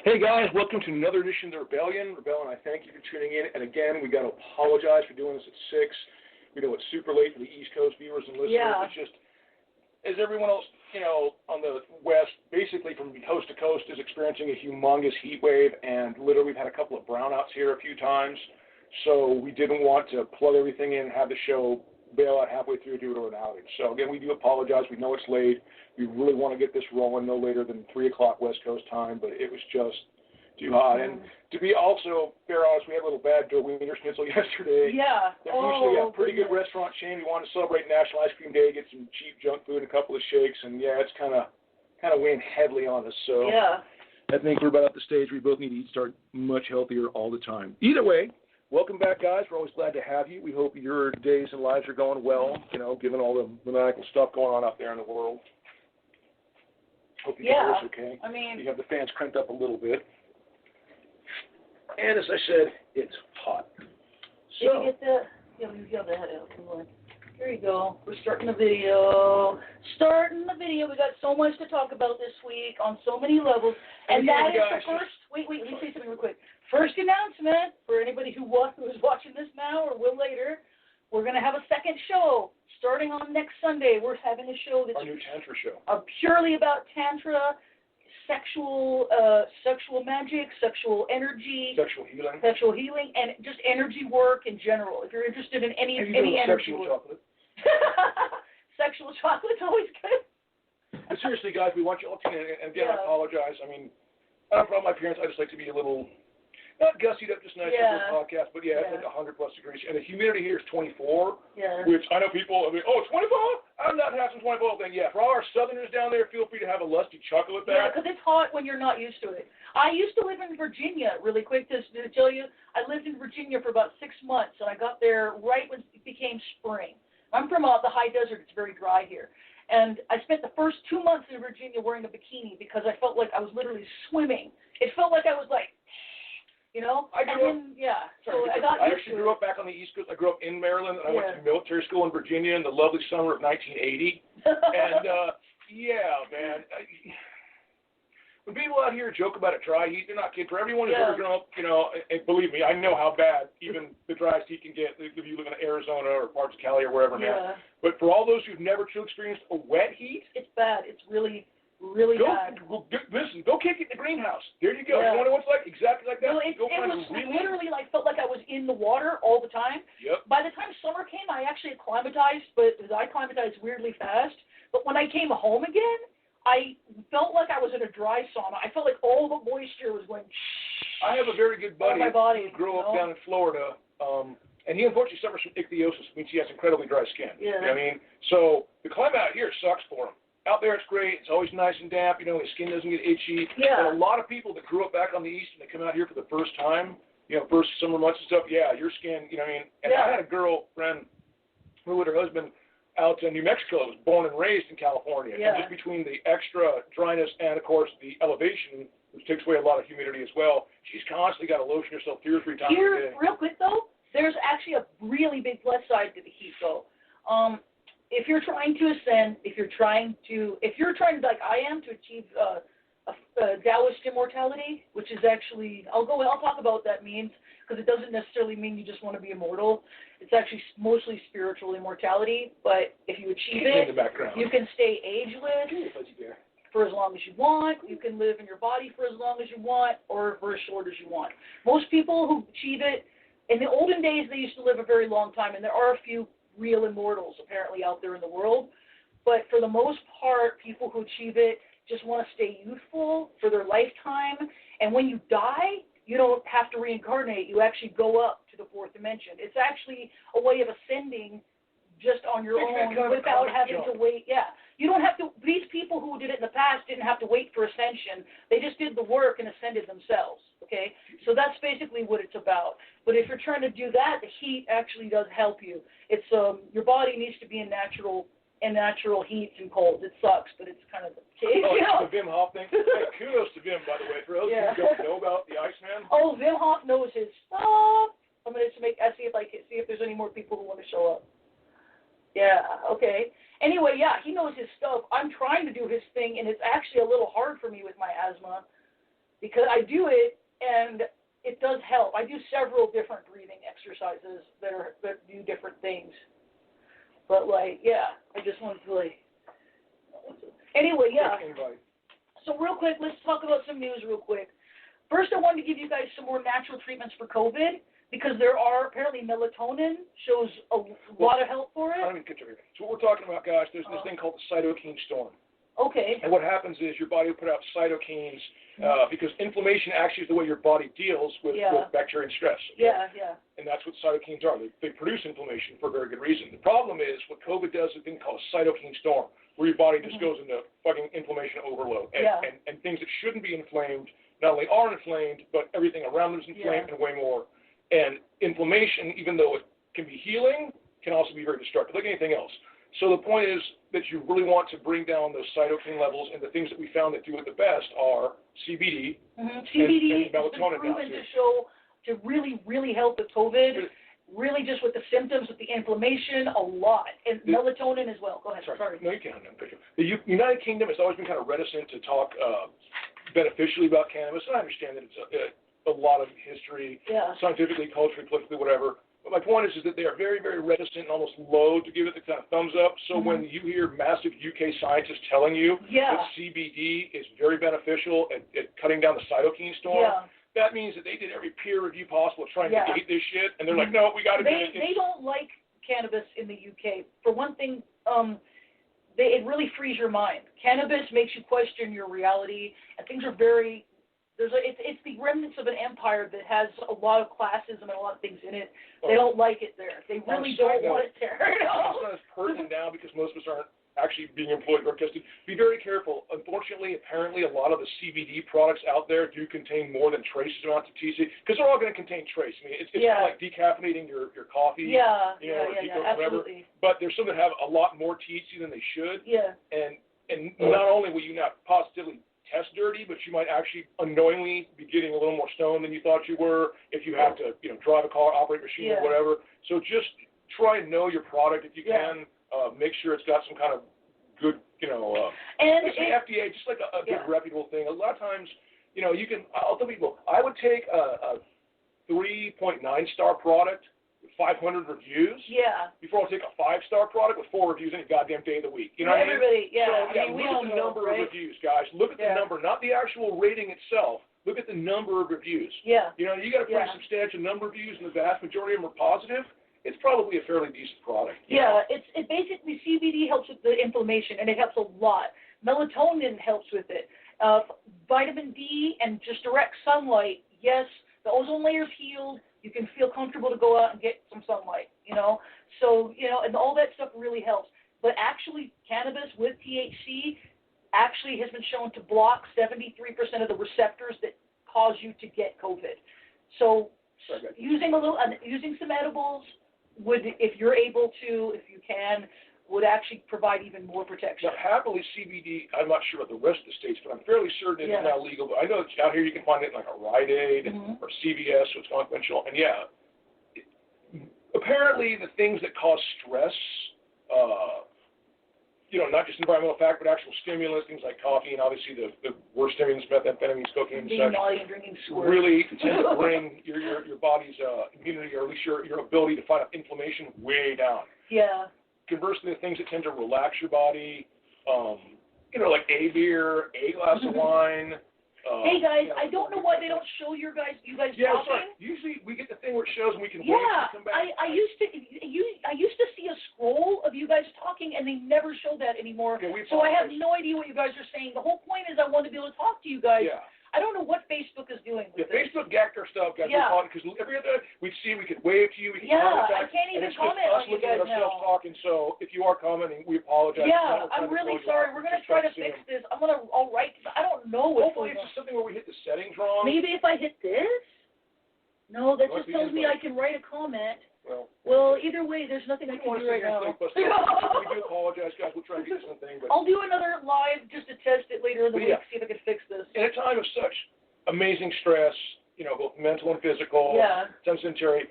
Hey guys, welcome to another edition of the Rebellion. Rebellion, I thank you for tuning in. And again, we got to apologize for doing this at 6. We know it's super late for the East Coast viewers and listeners. Yeah. It's just, as everyone else, on the West, basically from coast to coast, is experiencing a humongous heat wave. And literally, we've had a couple of brownouts here a few times. So we didn't want to plug everything in and have the show bail out halfway through due to an outage. So again, we do apologize. We know it's late. We really want to get this rolling no later than 3 o'clock West Coast time, but it was just too hot. And to be also fair honest, we had a little bad Joe Wiener Schnitzel yesterday. Yeah. Usually a pretty good restaurant chain. We wanted to celebrate National Ice Cream Day, get some cheap junk food and a couple of shakes, and yeah, it's kind of weighing heavily on us. So yeah. I think we're about at the stage where we both need to eat start much healthier all the time. Either way, welcome back, guys. We're always glad to have you. We hope your days and lives are going well, given all the maniacal stuff going on out there in the world. Hope you can hear us okay. I mean, you have the fans cranked up a little bit. And as I said, it's hot. Did you get that? Yeah, you got that. Here you go. We're starting the video. We got so much to talk about this week on so many levels. And that is the first, wait, let me say something real quick. First announcement for anybody who is watching this now or will later. We're going to have a second show starting on next Sunday. We're having a show that's our new Tantra show. Purely about Tantra, sexual magic, sexual energy, sexual healing, and just energy work in general. If you're interested in any energy sexual work. chocolate. Sexual chocolate's always good. But seriously, guys, we want you all to tune in. And again, I apologize. I mean, I don't know about my appearance. I just like to be a little, not gussied up, just nice for the podcast. But it's like 100+ degrees. And the humidity here is 24, which I know people, it's 24? I'm not having 24 thing. Yeah, for all our Southerners down there, feel free to have a lusty chocolate bath. Yeah, because it's hot when you're not used to it. I used to live in Virginia, really quick to tell you. I lived in Virginia for about 6 months, and I got there right when it became spring. I'm from the high desert. It's very dry here. And I spent the first 2 months in Virginia wearing a bikini because I felt like I was literally swimming. It felt like I was like, I actually grew up back on the East Coast. I grew up in Maryland, and I went to military school in Virginia in the lovely summer of 1980. And, man, when people out here joke about a dry heat, they're not kidding. For everyone who's ever grown up, and believe me, I know how bad even the driest heat can get if you live in Arizona or parts of Cali or wherever now. But for all those who've never truly experienced a wet heat, it's bad. It's really bad. Listen, go kick it in the greenhouse. There you go. You want to know what it's like? Exactly like that. No, it was literally felt like I was in the water all the time. Yep. By the time summer came, I actually acclimatized, but I acclimatized weirdly fast. But when I came home again, I felt like I was in a dry sauna. I felt like all the moisture was going. I have a very good buddy who grew up down in Florida, and he unfortunately suffers from ichthyosis, which means he has incredibly dry skin. Yeah. You know what I mean? So the climate out here sucks for him. Out there it's great. It's always nice and damp. His skin doesn't get itchy. Yeah. But a lot of people that grew up back on the East and they come out here for the first time, first summer months and stuff, your skin, you know what I mean? And I had a girlfriend who with her husband out in New Mexico, was born and raised in California. Yeah. And just between the extra dryness and, of course, the elevation, which takes away a lot of humidity as well, she's constantly got to lotion herself 2 or 3 times a day. Real quick, though, there's actually a really big plus side to the heat, though. If you're trying to ascend, if you're trying like I am, to achieve Taoist Immortality, which is actually, I'll talk about what that means, because it doesn't necessarily mean you just want to be immortal. It's actually mostly spiritual immortality, but if you achieve it, you can stay ageless for as long as you want. You can live in your body for as long as you want, or for as short as you want. Most people who achieve it, in the olden days, they used to live a very long time, and there are a few real immortals apparently out there in the world. But for the most part, people who achieve it just want to stay youthful for their lifetime. And when you die, you don't have to reincarnate. You actually go up to the 4th dimension. It's actually a way of ascending just on your own without having to wait. Yeah. You don't have to, these people who did it in the past didn't have to wait for ascension. They just did the work and ascended themselves. Okay? So that's basically what it's about. But if you're trying to do that, the heat actually does help you. It's your body needs to be in natural heats and colds. It sucks, but it's kind of the case. Oh, the Wim Hof thing. Hey, kudos to Wim, by the way. For those who don't know about the Iceman. Oh, Wim Hof knows his stuff. I'm going to see if there's any more people who want to show up. Yeah, okay. Anyway, he knows his stuff. I'm trying to do his thing, and it's actually a little hard for me with my asthma. because I do it and it does help. I do several different breathing exercises that do different things. But like, yeah, I just wanted to like. Anyway, yeah. So real quick, let's talk about some news real quick. First, I wanted to give you guys some more natural treatments for COVID, because there are, apparently melatonin shows a lot of help for it. I don't even get you here. So what we're talking about, guys, there's this thing called the cytokine storm. Okay. And what happens is your body will put out cytokines because inflammation actually is the way your body deals with bacteria and stress. Okay? Yeah. And that's what cytokines are. They produce inflammation for a very good reason. The problem is what COVID does is a thing called a cytokine storm, where your body just goes into fucking inflammation overload. And things that shouldn't be inflamed not only are inflamed, but everything around them is inflamed and way more. And inflammation, even though it can be healing, can also be very destructive, like anything else. So the point is that you really want to bring down those cytokine levels, and the things that we found that do it the best are CBD, CBD and melatonin. Has been proven to really, really help with COVID. Really, just with the symptoms, with the inflammation, a lot, and melatonin as well. Go ahead. Sorry. No, you can't. The United Kingdom has always been kind of reticent to talk beneficially about cannabis, and I understand that it's a lot of history, scientifically, culturally, politically, whatever. But my point is that they are very, very reticent and almost loath to give it the kind of thumbs up. So when you hear massive UK scientists telling you that CBD is very beneficial at cutting down the cytokine storm, that means that they did every peer review possible trying to negate this shit, and they're like, no, we got to do it. They don't like cannabis in the UK. For one thing, it really frees your mind. Cannabis makes you question your reality, and things are very. It's the remnants of an empire that has a lot of classism and a lot of things in it. They don't like it there. They really don't want it there. It's not as pertinent now because most of us aren't actually being employed or tested. Be very careful. Unfortunately, apparently, a lot of the CBD products out there do contain more than trace amounts of THC, because they're all going to contain trace. I mean, it's kind of like decaffeinating your coffee, or whatever. But there's some that have a lot more THC than they should. And not only will you not positively test dirty, but you might actually unknowingly be getting a little more stoned than you thought you were if you have to, drive a car, operate a machine, or whatever. So just try and know your product if you can. Make sure it's got some kind of good, and it's the FDA, just like a good reputable thing. A lot of times, you can. I'll tell people, I would take a 3.9-star product with 500 reviews before I'll take a 5-star product with 4 reviews any goddamn day of the week. You know what I mean? So, look at the number of reviews, guys. Look at the number, not the actual rating itself. Look at the number of reviews. You got a pretty substantial number of reviews, and the vast majority of them are positive. It's probably a fairly decent product. It basically, CBD helps with the inflammation, and it helps a lot. Melatonin helps with it. Vitamin D and just direct sunlight, yes, the ozone layer's healed. You can feel comfortable to go out and get some sunlight, So, and all that stuff really helps. But actually, cannabis with THC actually has been shown to block 73% of the receptors that cause you to get COVID. So using some edibles would, if you're able to, if you can, would actually provide even more protection. Now, happily, CBD, I'm not sure about the rest of the states, but I'm fairly certain it's now legal. But I know it's out here you can find it in like a Rite Aid or CVS, so it's confidential. And apparently the things that cause stress, not just environmental factor, but actual stimulants, things like coffee, and obviously the worst stimulants, methamphetamines, cocaine, and such, really tend to bring your body's immunity, or at least your ability to fight inflammation, way down. Conversely, the things that tend to relax your body, like a beer, a glass of wine. Hey guys, I don't know why they don't show you guys talking. Sorry. Usually we get the thing where it shows and we can wait and come back. I used to see a scroll of you guys talking, and they never show that anymore. So I have no idea what you guys are saying. The whole point is I want to be able to talk to you guys. I don't know what Facebook is doing with this. Facebook gacked our stuff, guys. Because every other we could wave to you, we can comment back. I can't even comment on you guys now. It's just us looking at ourselves talking. So if you are commenting, we apologize. I'm really sorry. We're gonna try to fix this. I'll write. I don't know what's Hopefully it's just something where we hit the settings wrong. Maybe if I hit this. No, that just tells me I can write a comment. Well, either way, there's nothing I can do right now. We do apologize, guys. We'll try to get something. I'll do another live just to test it later in the week, see if I can fix this. In a time of such amazing stress, both mental and physical, sensory,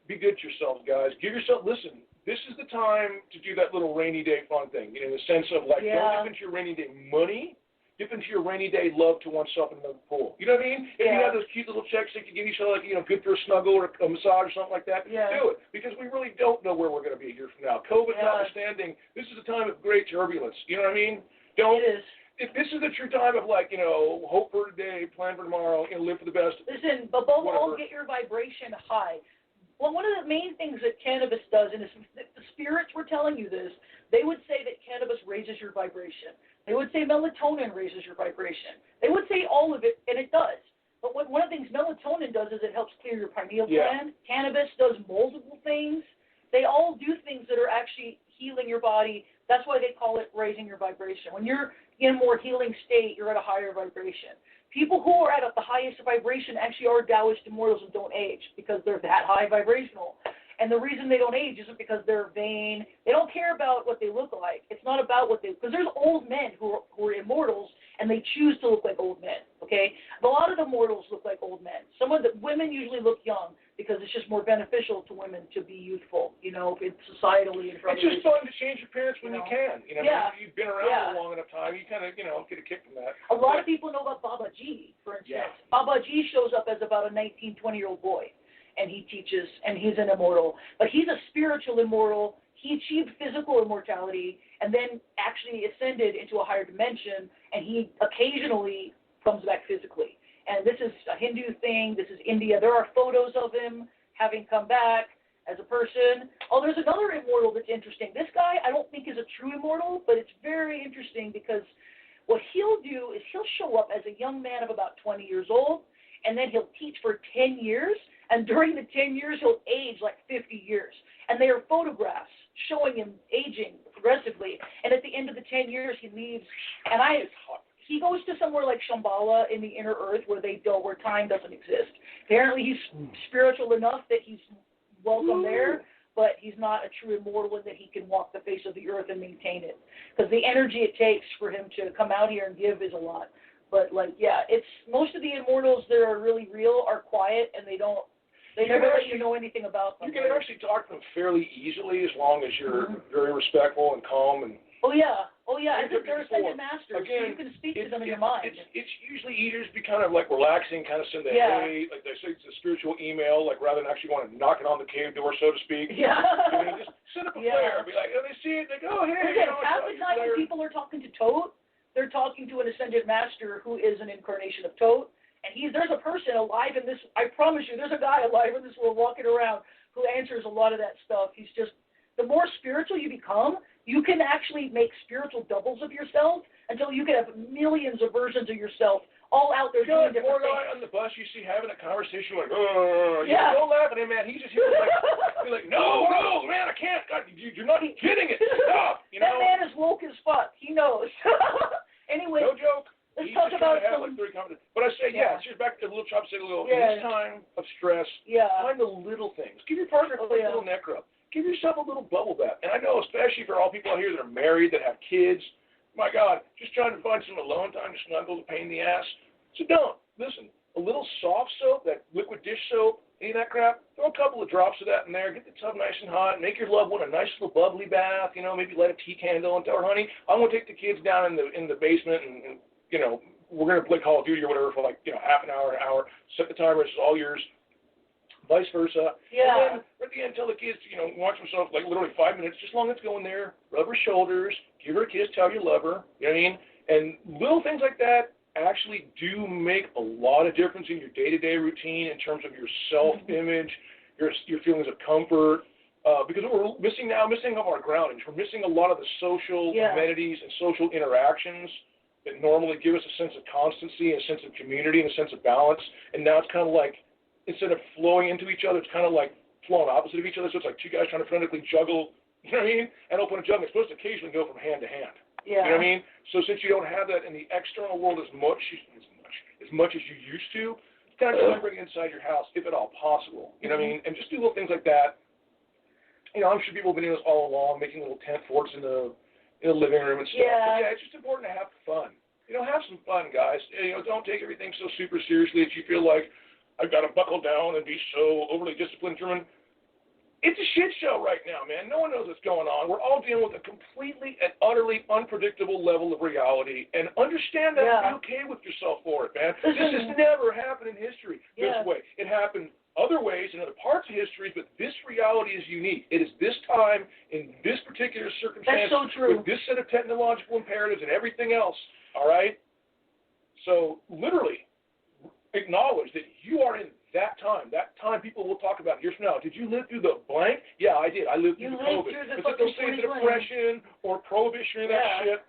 be good to yourselves, guys. Listen, this is the time to do that little rainy day fun thing, in the sense of, don't dip into your rainy day money. dip into your rainy day love to oneself in the pool. You know what I mean? If you have those cute little checks that can give each other, like, good for a snuggle or a massage or something like that, do it. Because we really don't know where we're going to be a year from now. COVID notwithstanding, this is a time of great turbulence. You know what I mean? It is. If this is the true time of, like, hope for today, plan for tomorrow, live for the best. Listen, but above all, get your vibration high. Well, one of the main things that cannabis does, and the spirits were telling you this, they would say that cannabis raises your vibration. They would say melatonin raises your vibration. They would say all of it, and it does. But one of the things melatonin does is it helps clear your pineal gland. Cannabis does multiple things. They all do things that are actually healing your body. That's why they call it raising your vibration. When you're in a more healing state, you're at a higher vibration. People who are at the highest vibration actually are Taoist immortals and don't age because they're that high vibrational. And the reason they don't age isn't because they're vain. They don't care about what they look like. It's not about what they, because there's old men who are immortals and they choose to look like old men, okay? But a lot of the mortals look like old men. Some of the women usually look young because it's just more beneficial to women to be youthful, it's societally. It's just fun to change your appearance when you can. If you've been around a long enough time, you kind of, get a kick from that. A lot of people know about Baba Ji, for instance. Baba Ji shows up as about a 19, 20-year-old boy. And he teaches, and he's an immortal. But he's a spiritual immortal. He achieved physical immortality and then actually ascended into a higher dimension, and he occasionally comes back physically. And this is a Hindu thing. This is India. There are photos of him having come back as a person. Oh, there's another immortal that's interesting. This guy I don't think is a true immortal, but it's very interesting because what he'll do is he'll show up as a young man of about 20 years old, and then he'll teach for 10 years. And during the 10 years, he'll age like 50 years. And they are photographs showing him aging progressively. And at the end of the 10 years, he leaves. And he goes to somewhere like Shambhala in the inner earth where time doesn't exist. Apparently, he's spiritual enough that he's welcome there, but he's not a true immortal in that he can walk the face of the earth and maintain it. Because the energy it takes for him to come out here and give is a lot. But, it's most of the immortals that are really real are quiet and they never let you know anything about them. You can actually talk to them fairly easily as long as you're very respectful and calm. And Oh, yeah. As if they're ascended masters. Again, so you can speak to them in your mind. It's usually easier to be kind of like relaxing, kind of send the hey, like they say, it's a spiritual email, like rather than actually want to knock it on the cave door, so to speak. Yeah. Just set up a flare. Be like, they see it, they go, hey. Half the time when people are talking to Tote, they're talking to an ascended master who is an incarnation of Tote. And there's a person alive in this, I promise you, there's a guy alive in this world walking around who answers a lot of that stuff. He's just, the more spiritual you become, you can actually make spiritual doubles of yourself until you can have millions of versions of yourself all out there doing different things. Guy on the bus you see having a conversation like, don't laugh at him, man. He's just here like, no, man, I can't. God, you're not getting it. Stop. That man is woke as fuck. He knows. Anyway. No joke. Let's talk about But I say, it's just back to the little chopstick, in this time of stress, find the little things. Give your partner a little neck rub. Give yourself a little bubble bath. And I know, especially for all people out here that are married, that have kids, my God, just trying to find some alone time to snuggle, a pain in the ass. So don't. Listen, a little soft soap, that liquid dish soap, any of that crap, throw a couple of drops of that in there, get the tub nice and hot, make your loved one a nice little bubbly bath, maybe light a tea candle and tell her, honey, I'm going to take the kids down in the basement and we're going to play Call of Duty or whatever for half an hour, set the timer, it's all yours, vice versa. And then at the end, tell the kids, watch themselves literally 5 minutes, just long as it's going there, rub her shoulders, give her a kiss, tell you love her, you know what I mean? And little things like that actually do make a lot of difference in your day-to-day routine in terms of your self-image, your feelings of comfort, because we're missing of our groundings. We're missing a lot of the social amenities and social interactions that normally give us a sense of constancy, a sense of community, and a sense of balance. And now it's kind of like, instead of flowing into each other, it's kind of like flowing opposite of each other. So it's like two guys trying to frantically juggle, you know what I mean? And open a jug. It's supposed to occasionally go from hand to hand. Yeah. You know what I mean? So since you don't have that in the external world as much as you used to, it's kind of trying to bring it inside your house, if at all possible. You know what I mean? And just do little things like that. I'm sure people have been doing this all along, making little tent forts in the living room and stuff. Yeah. But it's just important to have fun. Have some fun, guys. Don't take everything so super seriously that you feel like I've got to buckle down and be so overly disciplined. It's a shit show right now, man. No one knows what's going on. We're all dealing with a completely and utterly unpredictable level of reality. And understand that and be okay with yourself for it, man. This has never happened in history this way. It happened other ways in other parts of history, but this reality is unique. It is this time, in this particular circumstance, that's so true. with this set of technological imperatives and everything else, all right? So literally acknowledge that you are in that time people will talk about years from now. Did you live through the blank? Yeah, I did. I lived through the COVID. It's like they'll say the Depression or Prohibition or that shit.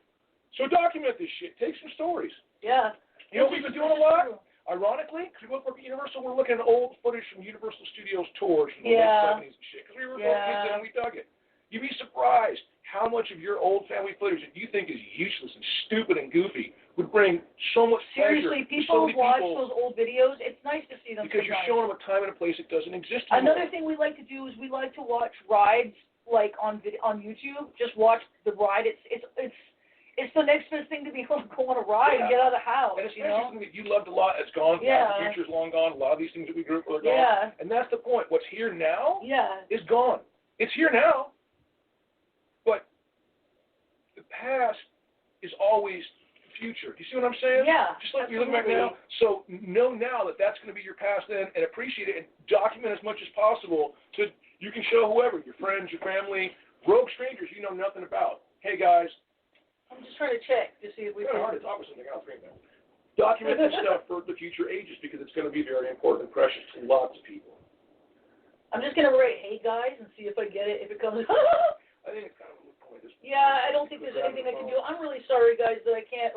So document this shit. Take some stories. Yeah. You know, we've been doing a lot. Ironically, because we work at Universal, we're looking at old footage from Universal Studios tours from the late 70s and shit. Because we were both kids then and we dug it. You'd be surprised how much of your old family footage that you think is useless and stupid and goofy would bring so much pleasure. Seriously, people watch those old videos. It's nice to see them. Because you're showing them a time and a place that doesn't exist anymore. Another thing we like to do is we like to watch rides, like on YouTube. Just watch the ride. It's the next best thing to be able to go on a ride and get out of the house. And especially something that you loved a lot. It's gone. The future's long gone. A lot of these things that we grew up with are gone. And that's the point. What's here now is gone. It's here now. But the past is always the future. Do you see what I'm saying? Yeah. Just like we look back now. So know now that that's going to be your past then, and appreciate it, and document as much as possible so you can show whoever, your friends, your family, rogue strangers you know nothing about. Hey, guys. I'm just trying to check to see if we can. It's hard to talk with something else right now. Document this stuff for the future ages because it's going to be very important and precious to lots of people. I'm just going to write, hey, guys, and see if I get it. If it comes. I think it's kind of a moot point. Yeah, I don't think there's anything I can do. I'm really sorry, guys, that I can't,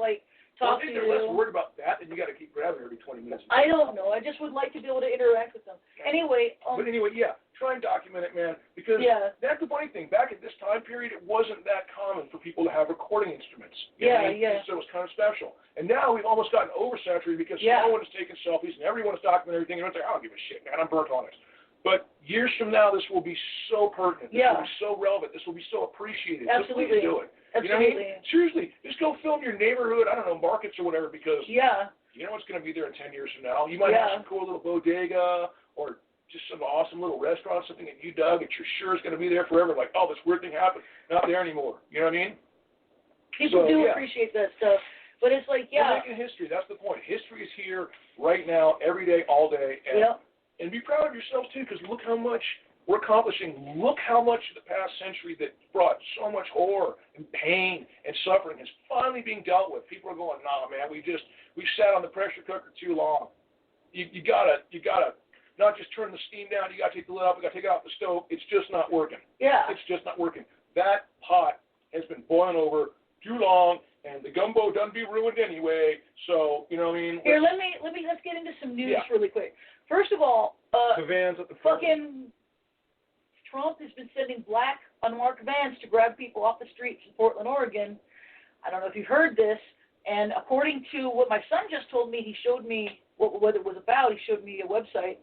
talk to you. I think they're less worried about that than you got to keep grabbing every 20 minutes. I don't know. I just would like to be able to interact with them. Anyway. But anyway, try and document it, man, because that's the funny thing. Back at this time period, it wasn't that common for people to have recording instruments. You know what I mean? So it was kind of special. And now we've almost gotten oversaturated because everyone is taking selfies and everyone is documenting everything. And it's like, I don't give a shit, man. I'm burnt on it. But years from now, this will be so pertinent. This will be so relevant. This will be so appreciated. Absolutely. So please do it. Absolutely. You know what I mean? Seriously, just go film your neighborhood, I don't know, markets or whatever, because you know what's going to be there in 10 years from now. You might have some cool little bodega or just some awesome little restaurant, something that you dug that you're sure is going to be there forever. Like, oh, this weird thing happened. Not there anymore. You know what I mean? People do appreciate that stuff. But it's like, We're making history. That's the point. History is here right now, every day, all day. And be proud of yourselves, too, because look how much we're accomplishing. Look how much of the past century that brought so much horror and pain and suffering is finally being dealt with. People are going, nah, man, we've sat on the pressure cooker too long. You gotta not just turn the steam down. You gotta take the lid off. You gotta take it off the stove. It's just not working. Yeah. It's just not working. That pot has been boiling over too long, and the gumbo done be ruined anyway. So you know what I mean. Here, let's get into some news really quick. First of all, the vans at the front. Fucking Trump has been sending black unmarked vans to grab people off the streets in Portland, Oregon. I don't know if you've heard this, and according to what my son just told me, he showed me what it was about. He showed me a website.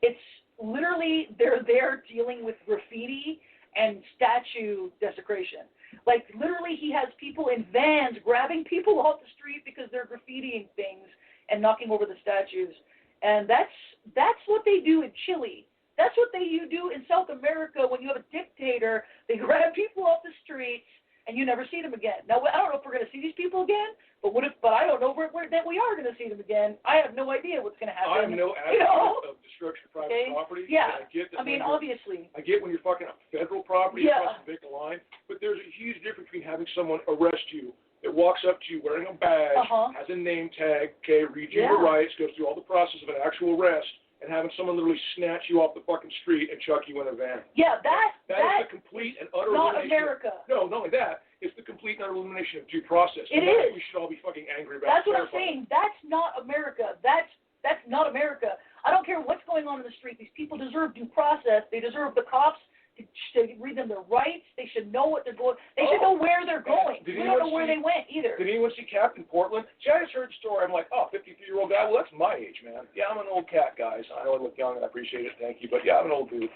It's literally they're there dealing with graffiti and statue desecration. Like literally, he has people in vans grabbing people off the street because they're graffitiing things and knocking over the statues. And that's what they do in Chile. That's what they do in South America when you have a dictator. They grab people off the streets and you never see them again. Now, I don't know if we're going to see these people again, but I don't know that we are going to see them again. I have no idea what's going to happen. I have no advocate of destruction of private property. Yeah. I mean, obviously. I get when you're fucking up federal property across the big line, but there's a huge difference between having someone arrest you that walks up to you wearing a badge, has a name tag, reads you your rights, goes through all the process of an actual arrest, and having someone literally snatch you off the fucking street and chuck you in a van. Yeah, that is the complete and utter not elimination. America. No, not only that, it's the complete and utter elimination of due process. It is. We should all be fucking angry about. That's what I'm saying. That's not America. That's not America. I don't care what's going on in the street. These people deserve due process. They deserve the cops to should read them their rights. They should know what they're going. They should know where they're going. We don't know where they went either. Did anyone see Captain Portland? See, I just heard the story. I'm like, oh, 53-year-old guy. Well, that's my age, man. Yeah, I'm an old cat, guys. I know I look young and I appreciate it. Thank you. But yeah, I'm an old dude.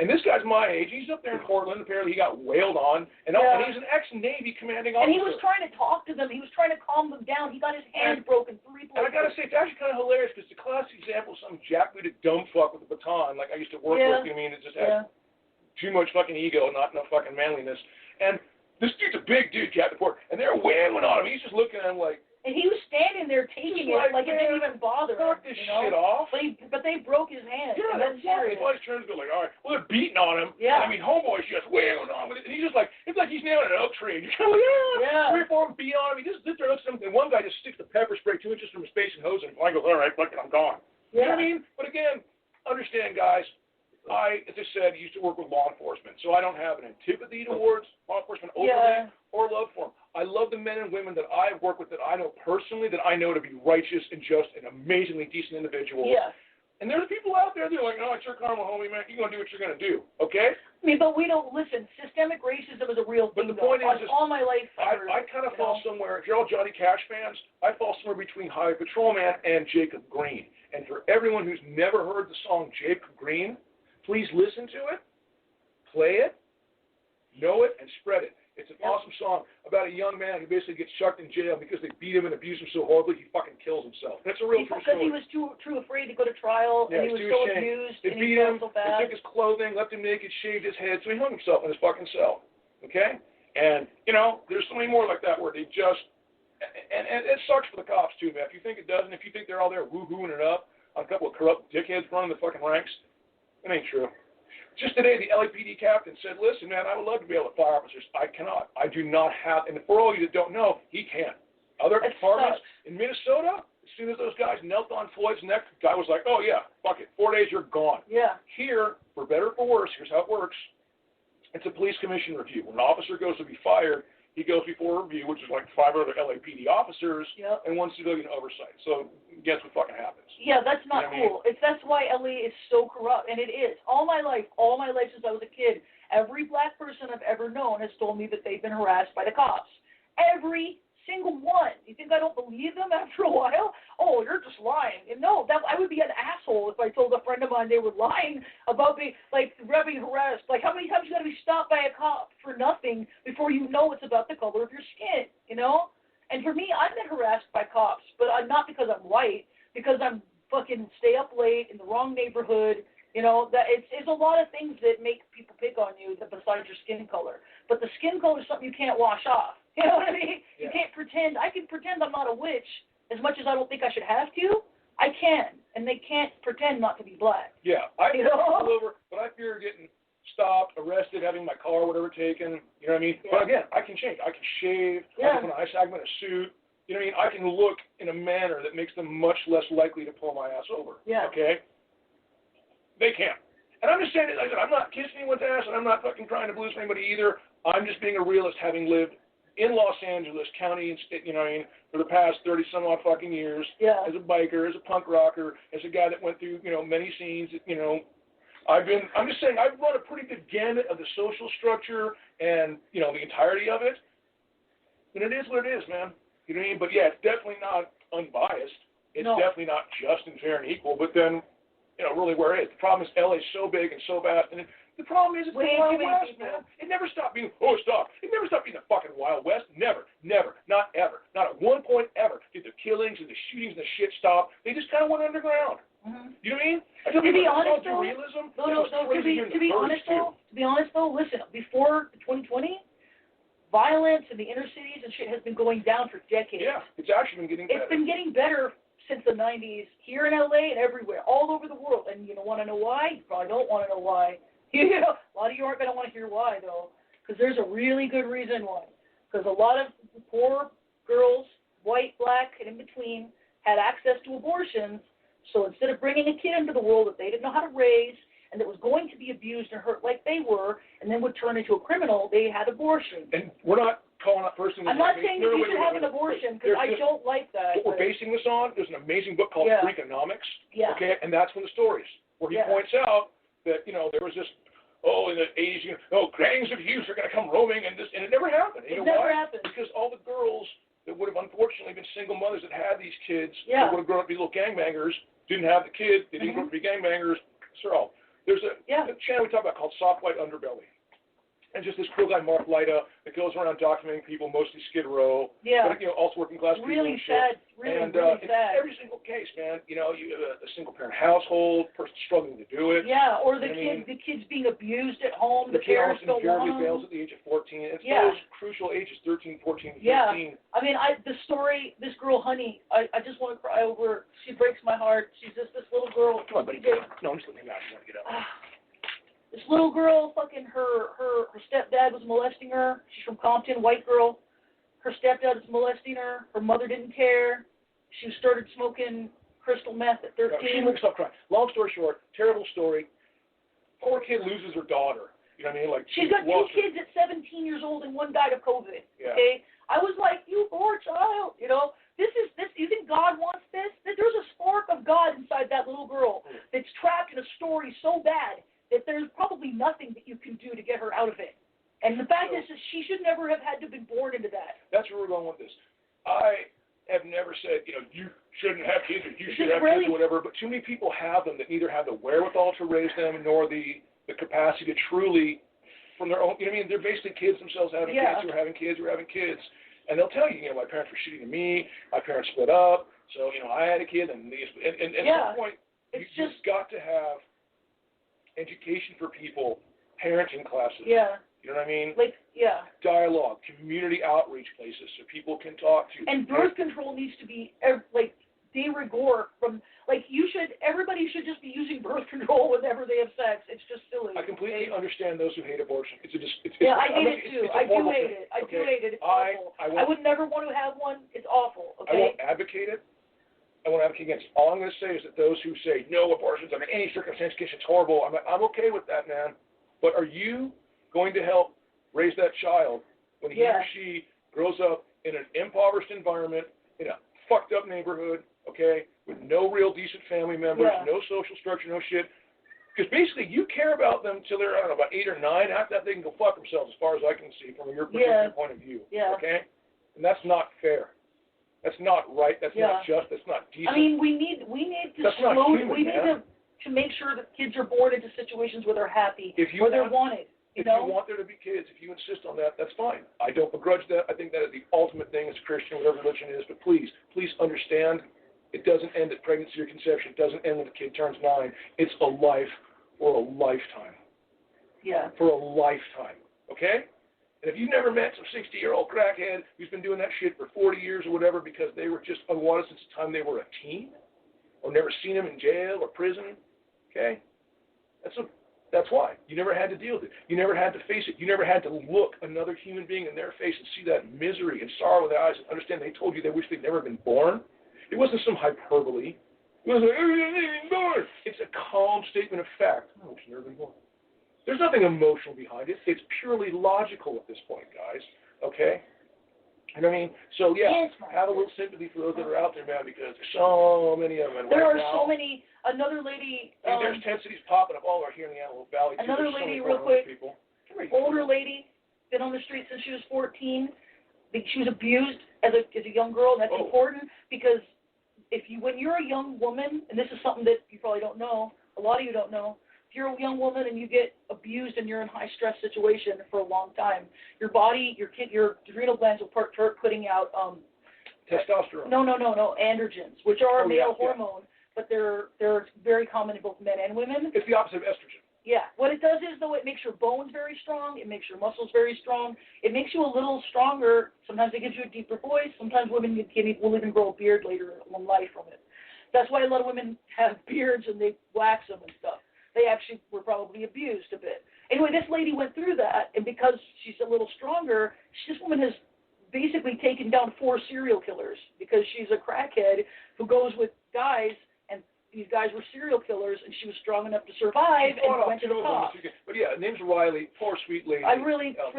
And this guy's my age. He's up there in Portland. Apparently, he got wailed on. And he's an ex-Navy commanding officer. And he was trying to talk to them. He was trying to calm them down. He got his hand broken 3 places. And I got to say, it's actually kind of hilarious because it's a classic example of some jackbooted dumb fuck with a baton like I used to work with. You know, I mean, it just had too much fucking ego, not enough fucking manliness. And this dude's a big dude, Captain Portland. And they're wailing on him. He's just looking at him like... And he was standing there taking it like it didn't even bother him. Knock this shit off. But they broke his hand. Yeah, that's serious. Well, his turns go like, all right, well, they're beating on him. Yeah. I mean, homeboy's just wailing on him. And he's just like, it's like he's nailing an oak tree. And you're kind of like, 3 or 4 of them beat on him. He just sits there and looks at him. And one guy just sticks the pepper spray 2 inches from his face and hose him. And I go, all right, fuck it, I'm gone. Yeah. You know what I mean? But again, understand, guys, I, as I said, used to work with law enforcement. So I don't have an antipathy towards law enforcement openly or love for them. I love the men and women that I've worked with that I know personally, that I know to be righteous and just and amazingly decent individuals. Yeah. And there's people out there that are like, oh, it's your karma, homie, man. You're going to do what you're going to do, okay? I mean, but we don't listen. Systemic racism is a real thing. But the point is, all my life, I kind of fall somewhere. If you're all Johnny Cash fans, I fall somewhere between Highway Patrolman and Jacob Green. And for everyone who's never heard the song Jacob Green, please listen to it, play it, know it, and spread it. It's an awesome song about a young man who basically gets chucked in jail because they beat him and abuse him so horribly he fucking kills himself. That's a real true story. Because he was too afraid to go to trial, and he was so abused, They and beat he him, felt so bad. they took his clothing, left him naked, shaved his head, so he hung himself in his fucking cell. Okay? And, you know, there's so many more like that where they just, and it sucks for the cops too, man. If you think it doesn't, if you think they're all there woo-hooing it up on a couple of corrupt dickheads running the fucking ranks, it ain't true. Just today, the LAPD captain said, listen, man, I would love to be able to fire officers. I cannot. I do not have, and for all you that don't know, he can. Other departments in Minnesota, as soon as those guys knelt on Floyd's neck, the guy was like, oh, yeah, fuck it. 4 days, you're gone. Yeah. Here, for better or for worse, here's how it works. It's a police commission review. When an officer goes to be fired, he goes before a review, which is like 5 other LAPD officers and 1 civilian oversight. So guess what fucking happens? Yeah, that's not cool. That's why LA is so corrupt, and it is. All my life since I was a kid, every black person I've ever known has told me that they've been harassed by the cops. Every single one. You think I don't believe them after a while? Oh, you're just lying. And no, I would be an asshole if I told a friend of mine they were lying about being harassed. Like, how many times you got to be stopped by a cop for nothing before you know it's about the color of your skin, you know? And for me, I've been harassed by cops, but not because I'm white, because I'm fucking stay up late in the wrong neighborhood. You know, that it's a lot of things that make people pick on you besides your skin color. But the skin color is something you can't wash off. You know what I mean? You can't pretend. I can pretend I'm not a witch as much as I don't think I should have to. I can, and they can't pretend not to be black. Yeah, I can pull over, but I fear getting stopped, arrested, having my car, whatever, taken. You know what I mean? Yeah. But again, I can change. I can shave. I can put an eye segment, a suit. You know what I mean? I can look in a manner that makes them much less likely to pull my ass over. Yeah. Okay? They can't. And I'm just saying, like I said, I'm not kissing anyone's ass, and I'm not fucking trying to blues anybody either. I'm just being a realist, having lived in Los Angeles County and state, you know what I mean, for the past 30-some-odd fucking years, as a biker, as a punk rocker, as a guy that went through, you know, many scenes, you know, I'm just saying, I've run a pretty good gamut of the social structure and, you know, the entirety of it, and it is what it is, man. You know what I mean? But yeah, it's definitely not unbiased. It's definitely not just and fair and equal, but then, you know, really where it is. The problem is LA's so big and so vast, and the problem is it's the Wild West, man. It never stopped being, it never stopped being the fucking Wild West. Never, not ever. Not at one point ever did the killings and the shootings and the shit stop. They just kind of went underground. Mm-hmm. You know what I mean? To be honest, to be honest though, listen, before 2020, violence in the inner cities and shit has been going down for decades. Yeah, it's actually been getting better. It's been getting better since the 90s, here in LA and everywhere, all over the world. And you want to know why? You probably don't want to know why. You know, a lot of you aren't going to want to hear why, though, because there's a really good reason why. Because a lot of poor girls, white, black, and in between, had access to abortions. So instead of bringing a kid into the world that they didn't know how to raise and that was going to be abused and hurt like they were and then would turn into a criminal, they had abortion. And we're not calling out personally. I'm not saying that you should have an abortion, because I don't like that. What we're basing this on, there's an amazing book called Freakonomics, okay, and that's one of the stories where he points out that, you know, there was this oh, in the 80s, gangs of youth are going to come roaming, and it never happened. It never happened. Because all the girls that would have unfortunately been single mothers that had these kids, yeah. that would have grown up to be little gangbangers, didn't have the kid, they didn't grow up to be gangbangers. So there's a channel we talk about called Soft White Underbelly. And just this cool guy, Mark Lyda, that goes around documenting people, mostly Skid Row, but also working class people really and shit. Sad. Really sad. In every single case, man, you have a single parent household, person struggling to do it. Yeah, or the kids being abused at home, the parents don't want them. Fails at the age of 14. It's those crucial ages, 13, 14, 15. Yeah, I mean, the story, this girl, Honey, I just want to cry over. She breaks my heart. She's just this little girl. Come on, buddy. No, I'm just letting him out. You want to get up. This little girl, fucking her stepdad was molesting her. She's from Compton, white girl. Her stepdad was molesting her. Her mother didn't care. She started smoking crystal meth at 13. Stop crying. Long story short, terrible story. Poor kid loses her daughter. You know what I mean? Like she's got 2 kids at 17 years old, and one died of COVID. Yeah. Okay, I was like, you poor child. This. You think God wants this? There's a spark of God inside that little girl that's trapped in a story so bad that there's probably nothing that you can do to get her out of it. And the fact is that she should never have had to have been born into that. That's where we're going with this. I have never said, you shouldn't have kids or you should have kids or whatever, but too many people have them that neither have the wherewithal to raise them nor the capacity to truly, from their own, they're basically kids themselves having kids who are having kids who are having kids. And they'll tell you, my parents were shitty to me, my parents split up, so, I had a kid, and at some point, you've got to have education for people, parenting classes. Yeah. You know what I mean? Dialogue, community outreach places so people can talk to. And birth control needs to be de rigueur from everybody should just be using birth control whenever they have sex. It's just silly. I completely understand those who hate abortion. I hate it too. I do hate it. I do hate it. It's awful. I would never want to have one. It's awful. Okay. I won't advocate it. I won't advocate against it. All I'm going to say is that those who say no abortions under any circumstance, it's horrible, I'm okay with that, man. But are you going to help raise that child when he or she grows up in an impoverished environment, in a fucked up neighborhood, okay, with no real decent family members, no social structure, no shit? Because basically you care about them till they're, about 8 or 9. After that, they can go fuck themselves as far as I can see from your particular point of view, okay? And that's not fair. That's not right. That's not just. That's not decent. I mean, we need to make sure that kids are born into situations where they're happy, where they're wanted. If you want there to be kids, if you insist on that, that's fine. I don't begrudge that. I think that is the ultimate thing as a Christian, whatever religion it is. But please understand, it doesn't end at pregnancy or conception. It doesn't end when the kid turns 9. It's a life or a lifetime. Yeah. For a lifetime. Okay? And if you've never met some 60-year-old crackhead who's been doing that shit for 40 years or whatever because they were just unwanted since the time they were a teen, or never seen them in jail or prison, okay, that's why. You never had to deal with it. You never had to face it. You never had to look another human being in their face and see that misery and sorrow in their eyes and understand they told you they wish they'd never been born. It wasn't some hyperbole. It wasn't like, oh, you've never been born. It's a calm statement of fact. Oh, she's never been born. There's nothing emotional behind it. It's purely logical at this point, guys. Okay? You know what I mean? So, have a little sympathy for those that are out there, man, because there's so many of them. There are so many. Another lady. There's tent cities popping up all over here in the Antelope Valley. Another lady, real quick. Older lady, been on the street since she was 14. She was abused as a young girl, and that's important because when you're a young woman, and this is something that you probably don't know, a lot of you don't know, if you're a young woman and you get abused and you're in a high-stress situation for a long time, your body, your adrenal glands will start putting out testosterone. No, androgens, which are a male hormone, but they're very common in both men and women. It's the opposite of estrogen. Yeah. What it does is, though, it makes your bones very strong. It makes your muscles very strong. It makes you a little stronger. Sometimes it gives you a deeper voice. Sometimes women will even grow a beard later in life from it. That's why a lot of women have beards and they wax them and stuff. They actually were probably abused a bit. Anyway, this lady went through that, and because she's a little stronger, this woman has basically taken down 4 serial killers because she's a crackhead who goes with guys, and these guys were serial killers, and she was strong enough to survive and went to the top. But yeah, name's Riley, poor sweet lady. I really felt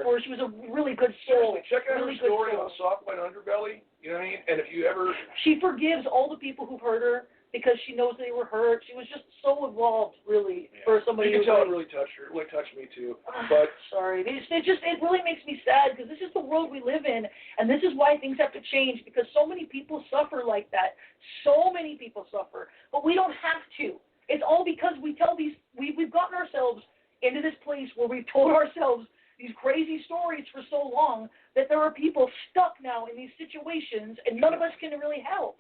for her. She was a really good soul. Seriously, check out her story on Soft White Underbelly. You know what I mean? And if you ever... She forgives all the people who've hurt her. because she knows they were hurt. She was just so involved, really, for somebody. You can who tell like, it really touched her. It really touched me too. But sorry, it really makes me sad because this is the world we live in, and this is why things have to change because so many people suffer like that. So many people suffer, but we don't have to. It's all because we tell we've gotten ourselves into this place where we've told ourselves these crazy stories for so long that there are people stuck now in these situations, and none of us can really help,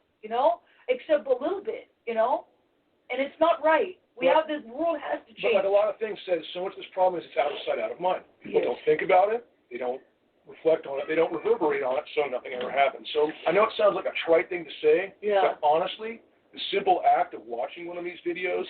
except a little bit, and it's not right. The world has to change. But like a lot of things said, so much of this problem is it's out of sight, out of mind. People don't think about it. They don't reflect on it. They don't reverberate on it, so nothing ever happens. So I know it sounds like a trite thing to say, but honestly, the simple act of watching one of these videos,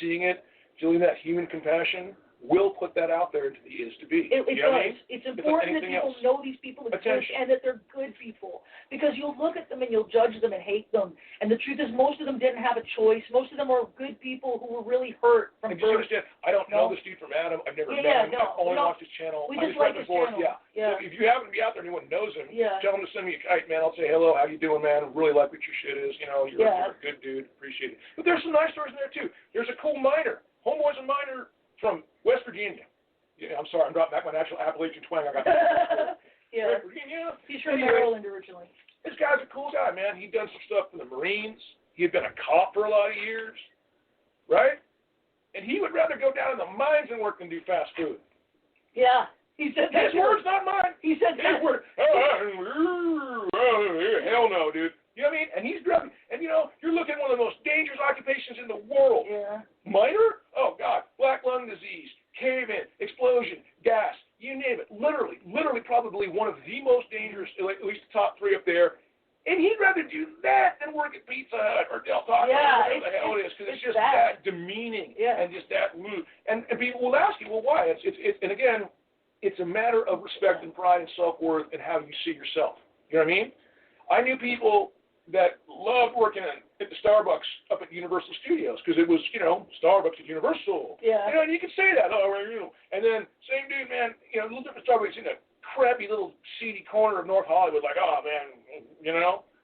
seeing it, feeling that human compassion, will put that out there into the is to be. It does. I mean? It's important that people know these people exist and that they're good people. Because you'll look at them and you'll judge them and hate them. And the truth is most of them didn't have a choice. Most of them are good people who were really hurt from birth. You understand, I don't know this dude from Adam. I've never met him. I've only watched his channel. We just like his channel. So if you happen to be out there and anyone knows him, tell him to send me a kite, man. I'll say, hello, how you doing, man? Really like what your shit is. You're a good dude. Appreciate it. But there's some nice stories in there, too. There's a cool miner. Homeboy's a miner from West Virginia. Yeah, I'm sorry, I'm dropping back my natural Appalachian twang. I got that. West Virginia. He's from Maryland originally. This guy's a cool guy, man. He'd done some stuff for the Marines. He had been a cop for a lot of years, right? And he would rather go down in the mines and work than do fast food. Yeah, he said that. His words, not mine. He said that. His words. Hell no, dude. You know what I mean? And he's driving. And you're looking at one of the most dangerous occupations in the world. Yeah. Miner? Oh God, black lung disease. Cave-in, explosion, gas, you name it. Literally, probably one of the most dangerous, at least the top three up there. And he'd rather do that than work at Pizza Hut or Del Taco, or whatever the hell it is, because it's just that demeaning and just that rude. And people will ask you, well, why? And again, it's a matter of respect and pride and self-worth and how you see yourself. You know what I mean? I knew people that loved working at the Starbucks up at Universal Studios because it was, Starbucks at Universal. Yeah. And you could say that. And then same dude, man, a little different Starbucks in a crappy little seedy corner of North Hollywood, like, oh, man,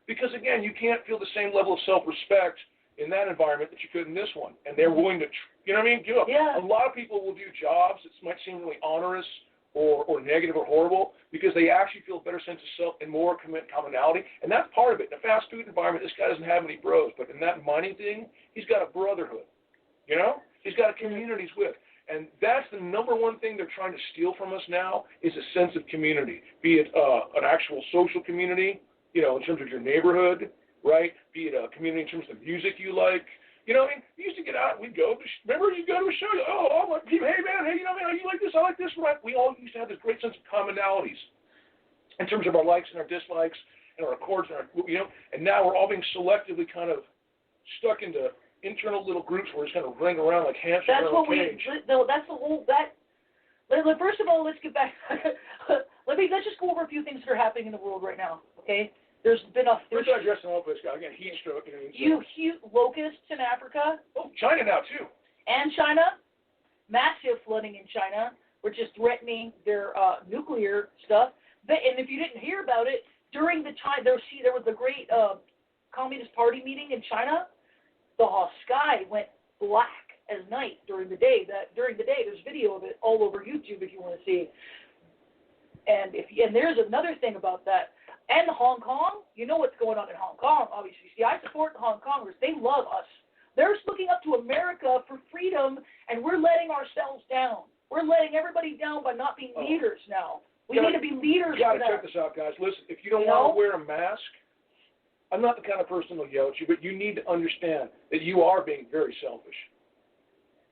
Because, again, you can't feel the same level of self-respect in that environment that you could in this one. And they're willing to, give up. Yeah. A lot of people will do jobs that might seem really onerous or negative or horrible because they actually feel a better sense of self and more commonality. And that's part of it. In a fast food environment, this guy doesn't have any bros. But in that mining thing, he's got a brotherhood. He's got a community he's with. And that's the number one thing they're trying to steal from us now is a sense of community, be it an actual social community, in terms of your neighborhood, right? Be it a community in terms of the music you like. We used to get out and we'd go. Remember, you'd go to a show. Hey, man, you like this? I like this. Right? We all used to have this great sense of commonalities in terms of our likes and our dislikes and our accords and and now we're all being selectively kind of stuck into internal little groups where it's kind of running around like hamsters. That's what that's the whole, first of all, let's get back. Let's just go over a few things that are happening in the world right now, okay? There's been a... We're digesting all this guy. Again, heat stroke. Huge locusts in Africa. Oh, China now, too. And China. Massive flooding in China, which is threatening their nuclear stuff. And if you didn't hear about it, during the time there was the great Communist Party meeting in China, the sky went black as night during the day. There's video of it all over YouTube if you want to see. And there's another thing about that. And Hong Kong, you know what's going on in Hong Kong, obviously. See, I support the Hong Kongers. They love us. They're looking up to America for freedom, and we're letting ourselves down. We're letting everybody down by not being leaders now. We need to be leaders. You got to check this out, guys. Listen, if you don't want to wear a mask, I'm not the kind of person who'll yell at you, but you need to understand that you are being very selfish.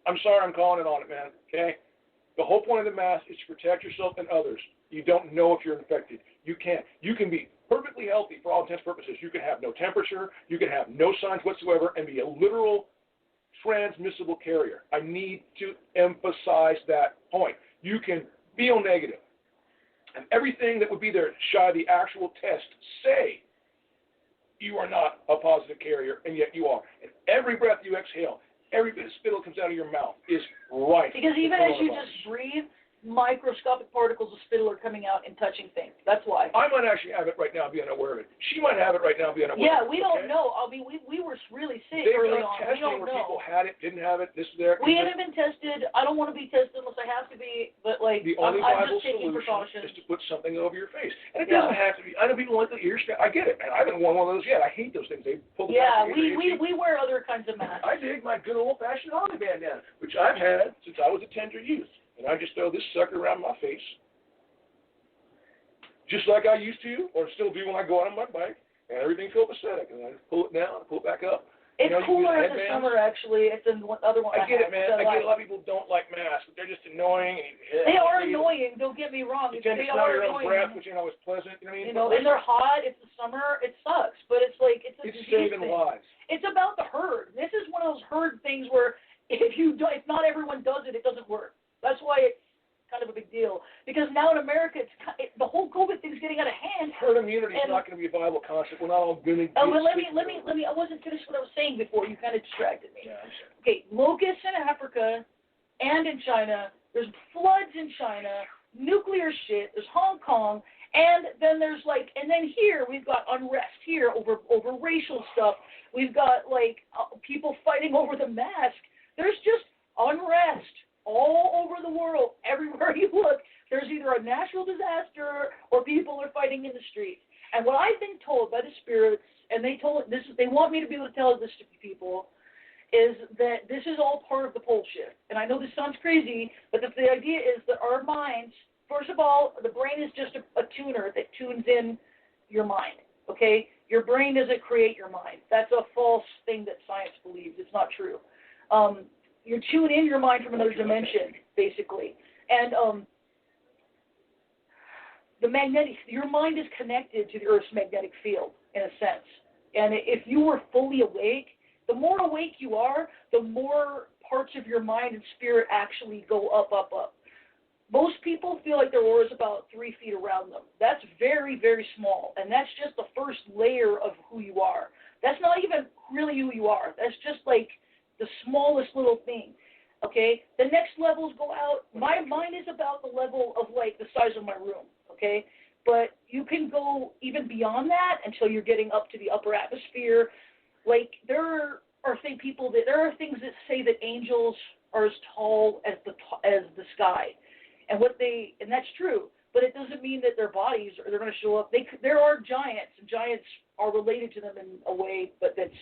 I'm sorry I'm calling it on it, man, okay? The whole point of the mask is to protect yourself and others. You don't know if you're infected. You can't. You can be perfectly healthy for all intents and purposes. You can have no temperature. You can have no signs whatsoever and be a literal transmissible carrier. I need to emphasize that point. You can feel negative. And everything that would be there shy of the actual test say you are not a positive carrier, and yet you are. And every breath you exhale, every bit of spittle comes out of your mouth is right. Because even as you just breathe, microscopic particles of spittle are coming out and touching things. That's why. I might actually have it right now, be unaware of it. She might have it right now, be unaware Yeah, of it. we don't know. I mean, we were really sick They've early done on. We testing don't where know. people had it, didn't have it, this, there. We haven't been tested. I don't want to be tested unless I have to be, but like, The only I'm viable just taking solution precautions. is to put something over your face. And it doesn't have to be, I know people want the ear strap. I get it, man. I haven't worn one of those yet. I hate those things. They pull the Yeah, back of we wear other kinds of masks. I dig my good old-fashioned Holly bandana, which I've had since I was a tender youth. And I just throw this sucker around my face, just like I used to, or still do when I go out on my bike, and everything's copacetic. And I just pull it down, pull it back up. It's cooler in the summer, actually. It's the other one. I get it, man. I get a lot of people don't like masks, but they're just annoying. And, they are annoying. Don't get me wrong. You tend to smell your own breath, which is pleasant. You know what I mean? You know, and they're hot. It's the summer. It sucks, but it's like it's saving lives. It's about the herd. This is one of those herd things where if not everyone does it, it doesn't work. That's why it's kind of a big deal, because now in America, the whole COVID thing's getting out of hand. Herd immunity is not going to be a viable concept. We're not all going to. Oh, well, let me. I wasn't finished what I was saying before. You kind of distracted me. Yeah, I'm sorry. Okay, locusts in Africa and in China. There's floods in China. Nuclear shit. There's Hong Kong, and then there's and then here we've got unrest here over racial stuff. We've got people fighting over the mask. There's just unrest all over the world. Everywhere you look, there's either a natural disaster or people are fighting in the streets. And what I've been told by the spirits, and they want me to be able to tell this to people, is that this is all part of the pole shift. And I know this sounds crazy, but the idea is that our minds, first of all, the brain is just a tuner that tunes in your mind, okay? Your brain doesn't create your mind. That's a false thing that science believes. It's not true. You tune in your mind from another dimension, basically. And your mind is connected to the Earth's magnetic field, in a sense. And if you were fully awake, the more awake you are, the more parts of your mind and spirit actually go up, up, up. Most people feel like their aura is about 3 feet around them. That's very, very small, and that's just the first layer of who you are. That's not even really who you are. That's just the smallest little thing, okay? The next levels go out. My mind is about the level of the size of my room, okay? But you can go even beyond that until you're getting up to the upper atmosphere. There are things that say that angels are as tall as the sky, and that's true. But it doesn't mean that their bodies they're going to show up. There are giants, and giants are related to them in a way, but it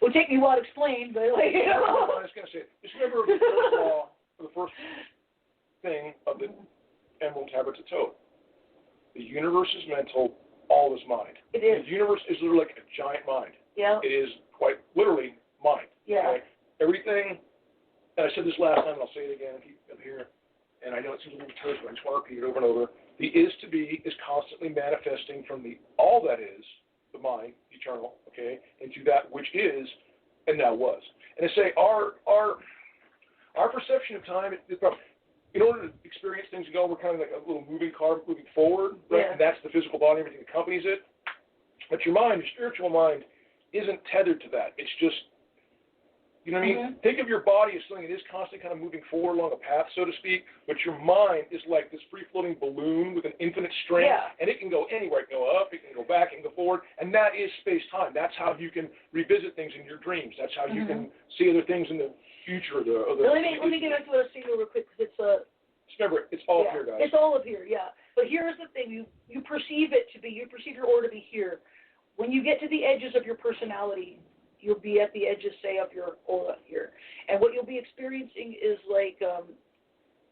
would take me a while to explain. But I was going to say, just remember the first law, the first thing of the Emerald Tablets of Toad. The universe is mental, all is mind. It is. The universe is literally like a giant mind. Yeah. It is quite literally mind. Yeah. Okay? Everything, and I said this last time, and I'll say it again, keep up here. And I know it seems a little terse, but I just want to repeat it over and over. The is to be is constantly manifesting from the all that is, the mind, eternal, okay, into that which is and now was. And I say our perception of time, in order to experience things and go, we're kind of like a little moving car moving forward, right? Yeah. And that's the physical body, everything that accompanies it. But your mind, your spiritual mind, isn't tethered to that. It's just, you know what I mean? Mm-hmm. Think of your body as something that is constantly kind of moving forward along a path, so to speak, but your mind is like this free-floating balloon with an infinite strength, and it can go anywhere. It can go up, it can go back, it can go forward, and that is space-time. That's how you can revisit things in your dreams. That's how you can see other things in the future. Let me get back to what I was saying real quick, because remember, it's all up here, guys. It's all up here, yeah. But here's the thing. You perceive it to be, you perceive your aura to be here. When you get to the edges of your personality, you'll be at the edges, say, of your aura here. And what you'll be experiencing is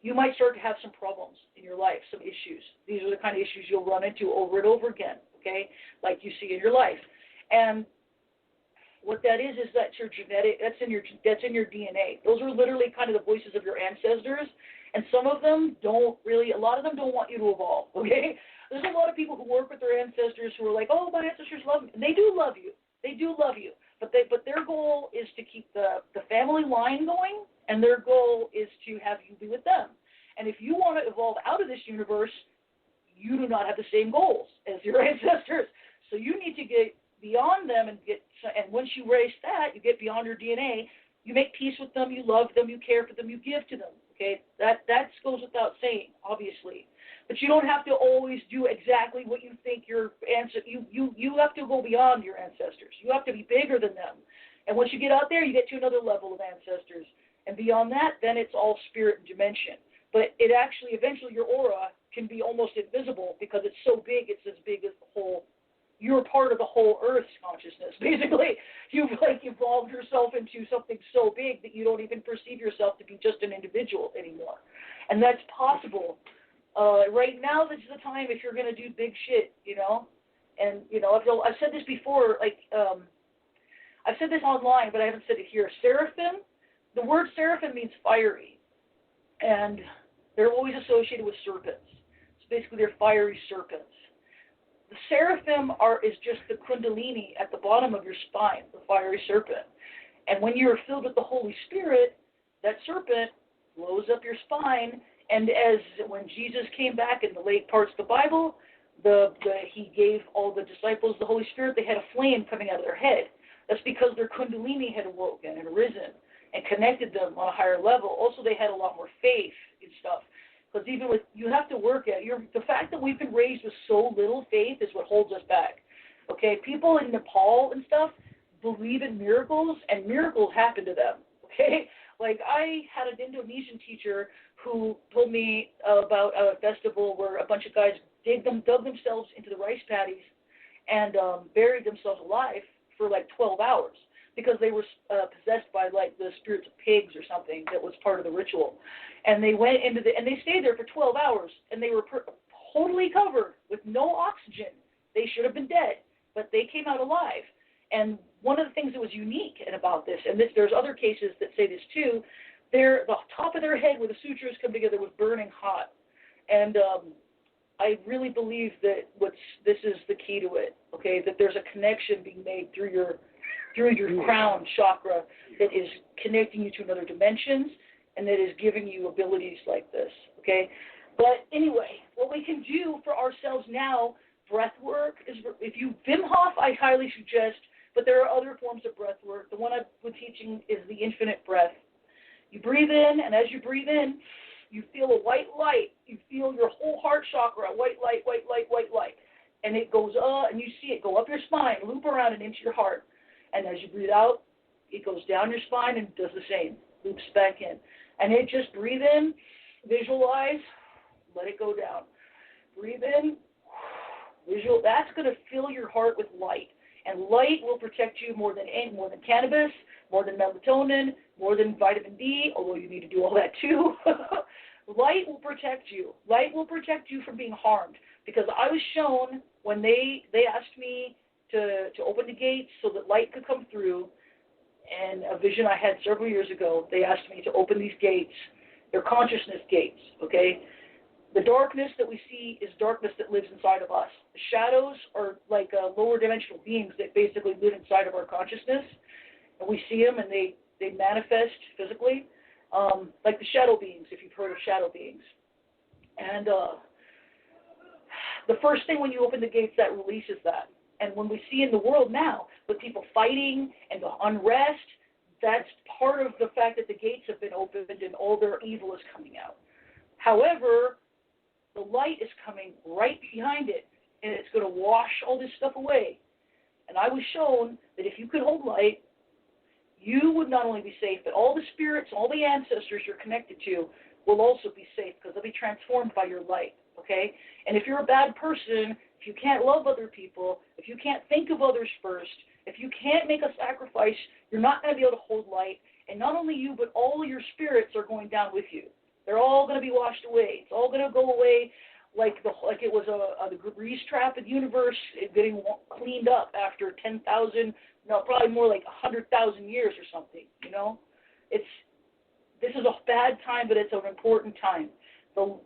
you might start to have some problems in your life, some issues. These are the kind of issues you'll run into over and over again, okay, like you see in your life. And what that is that's your genetic, that's in your DNA. Those are literally kind of the voices of your ancestors. And some of them a lot of them don't want you to evolve, okay? There's a lot of people who work with their ancestors who are like, oh, my ancestors love me. And they do love you. They do love you. But their goal is to keep the family line going, and their goal is to have you be with them. And if you want to evolve out of this universe, you do not have the same goals as your ancestors. So you need to get beyond them and once you raise that, you get beyond your DNA, you make peace with them, you love them, you care for them, you give to them. okay? That goes without saying, obviously. But you don't have to always do exactly what you think your ancestors, you have to go beyond your ancestors. You have to be bigger than them. And once you get out there, you get to another level of ancestors. And beyond that, then it's all spirit and dimension. But it actually, eventually your aura can be almost invisible because it's so big, it's as big as the whole, you're part of the whole Earth's consciousness. Basically, you've evolved yourself into something so big that you don't even perceive yourself to be just an individual anymore. And that's possible. Right now, this is the time if you're going to do big shit, And, I've said this before, I've said this online, but I haven't said it here. Seraphim, the word seraphim means fiery. And they're always associated with serpents. So basically, they're fiery serpents. The seraphim is just the kundalini at the bottom of your spine, the fiery serpent. And when you're filled with the Holy Spirit, that serpent blows up your spine. And when Jesus came back in the late parts of the Bible, he gave all the disciples the Holy Spirit. They had a flame coming out of their head. That's because their kundalini had awoken and risen and connected them on a higher level. Also, they had a lot more faith and stuff. Because even you have to work at the fact that we've been raised with so little faith is what holds us back. Okay, people in Nepal and stuff believe in miracles, and miracles happen to them. Okay, like I had an Indonesian teacher who told me about a festival where a bunch of guys dug themselves into the rice paddies and buried themselves alive for like 12 hours. Because they were possessed by like the spirits of pigs or something that was part of the ritual, and they went and they stayed there for 12 hours, and they were totally covered with no oxygen. They should have been dead, but they came out alive. And one of the things that was unique about this, and there's other cases that say this too, the top of their head where the sutures come together was burning hot, and I really believe that this is the key to it. Okay, that there's a connection being made through your crown chakra that is connecting you to another dimensions and that is giving you abilities like this, okay? But anyway, what we can do for ourselves now, breath work, is Wim Hof I highly suggest, but there are other forms of breath work. The one I've been teaching is the infinite breath. You breathe in, and as you breathe in, you feel a white light. You feel your whole heart chakra, white light, white light, white light. And it goes and you see it go up your spine, loop around and into your heart. And as you breathe out, it goes down your spine and does the same, loops back in. And it just breathe in, visualize, let it go down. Breathe in, that's going to fill your heart with light. And light will protect you more than cannabis, more than melatonin, more than vitamin D, although you need to do all that too. Light will protect you. Light will protect you from being harmed. Because I was shown when they asked me to open the gates so that light could come through, and a vision I had several years ago, they asked me to open these gates. They're consciousness gates, okay? The darkness that we see is darkness that lives inside of us. The shadows are like lower dimensional beings that basically live inside of our consciousness, and we see them and they manifest physically, like the shadow beings, if you've heard of shadow beings. And the first thing when you open the gates, that releases that. And when we see in the world now, with people fighting and the unrest, that's part of the fact that the gates have been opened and all their evil is coming out. However, the light is coming right behind it, and it's going to wash all this stuff away. And I was shown that if you could hold light, you would not only be safe, but all the spirits, all the ancestors you're connected to will also be safe because they'll be transformed by your light, okay? And if you're a bad person, if you can't love other people, if you can't think of others first, if you can't make a sacrifice, you're not going to be able to hold light. And not only you, but all your spirits are going down with you. They're all going to be washed away. It's all going to go away like it was the grease trap of the universe getting cleaned up after 10,000, no, probably more like 100,000 years or something, This is a bad time, but it's an important time. So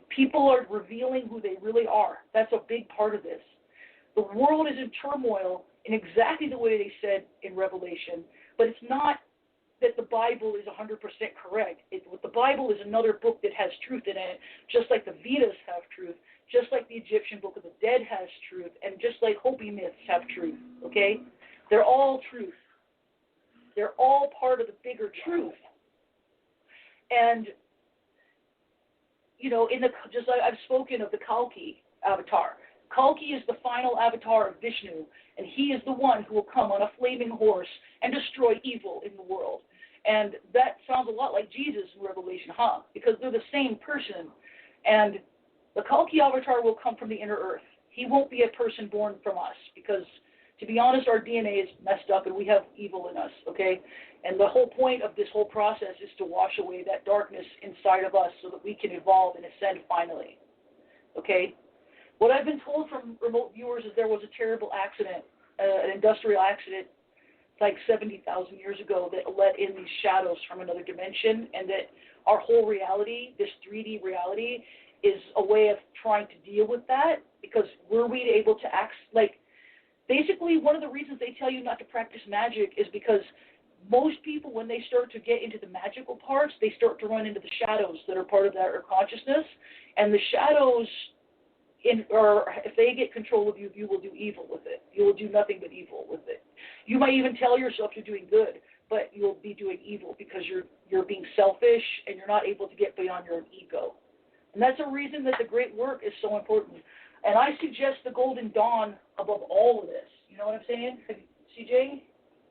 people are revealing who they really are. That's a big part of this. The world is in turmoil in exactly the way they said in Revelation, but it's not that the Bible is 100% correct. The Bible is another book that has truth in it, just like the Vedas have truth, just like the Egyptian Book of the Dead has truth, and just like Hopi myths have truth, okay? They're all truth. They're all part of the bigger truth. And, you know, just like I've spoken of the Kalki avatar. Kalki is the final avatar of Vishnu, and he is the one who will come on a flaming horse and destroy evil in the world. And that sounds a lot like Jesus in Revelation, huh? Because they're the same person. And the Kalki avatar will come from the inner earth. He won't be a person born from us because, to be honest, our DNA is messed up and we have evil in us, okay? And the whole point of this whole process is to wash away that darkness inside of us so that we can evolve and ascend finally, okay? What I've been told from remote viewers is there was a terrible accident, an industrial accident, like 70,000 years ago that let in these shadows from another dimension, and that our whole reality, this 3D reality, is a way of trying to deal with that, because were we able to act, like, basically one of the reasons they tell you not to practice magic is because most people, when they start to get into the magical parts, they start to run into the shadows that are part of their consciousness, and the shadows, or if they get control of you, you will do evil with it. You will do nothing but evil with it. You might even tell yourself you're doing good, but you'll be doing evil because you're being selfish and you're not able to get beyond your own ego. And that's a reason that the great work is so important. And I suggest the Golden Dawn above all of this. You know what I'm saying, CJ?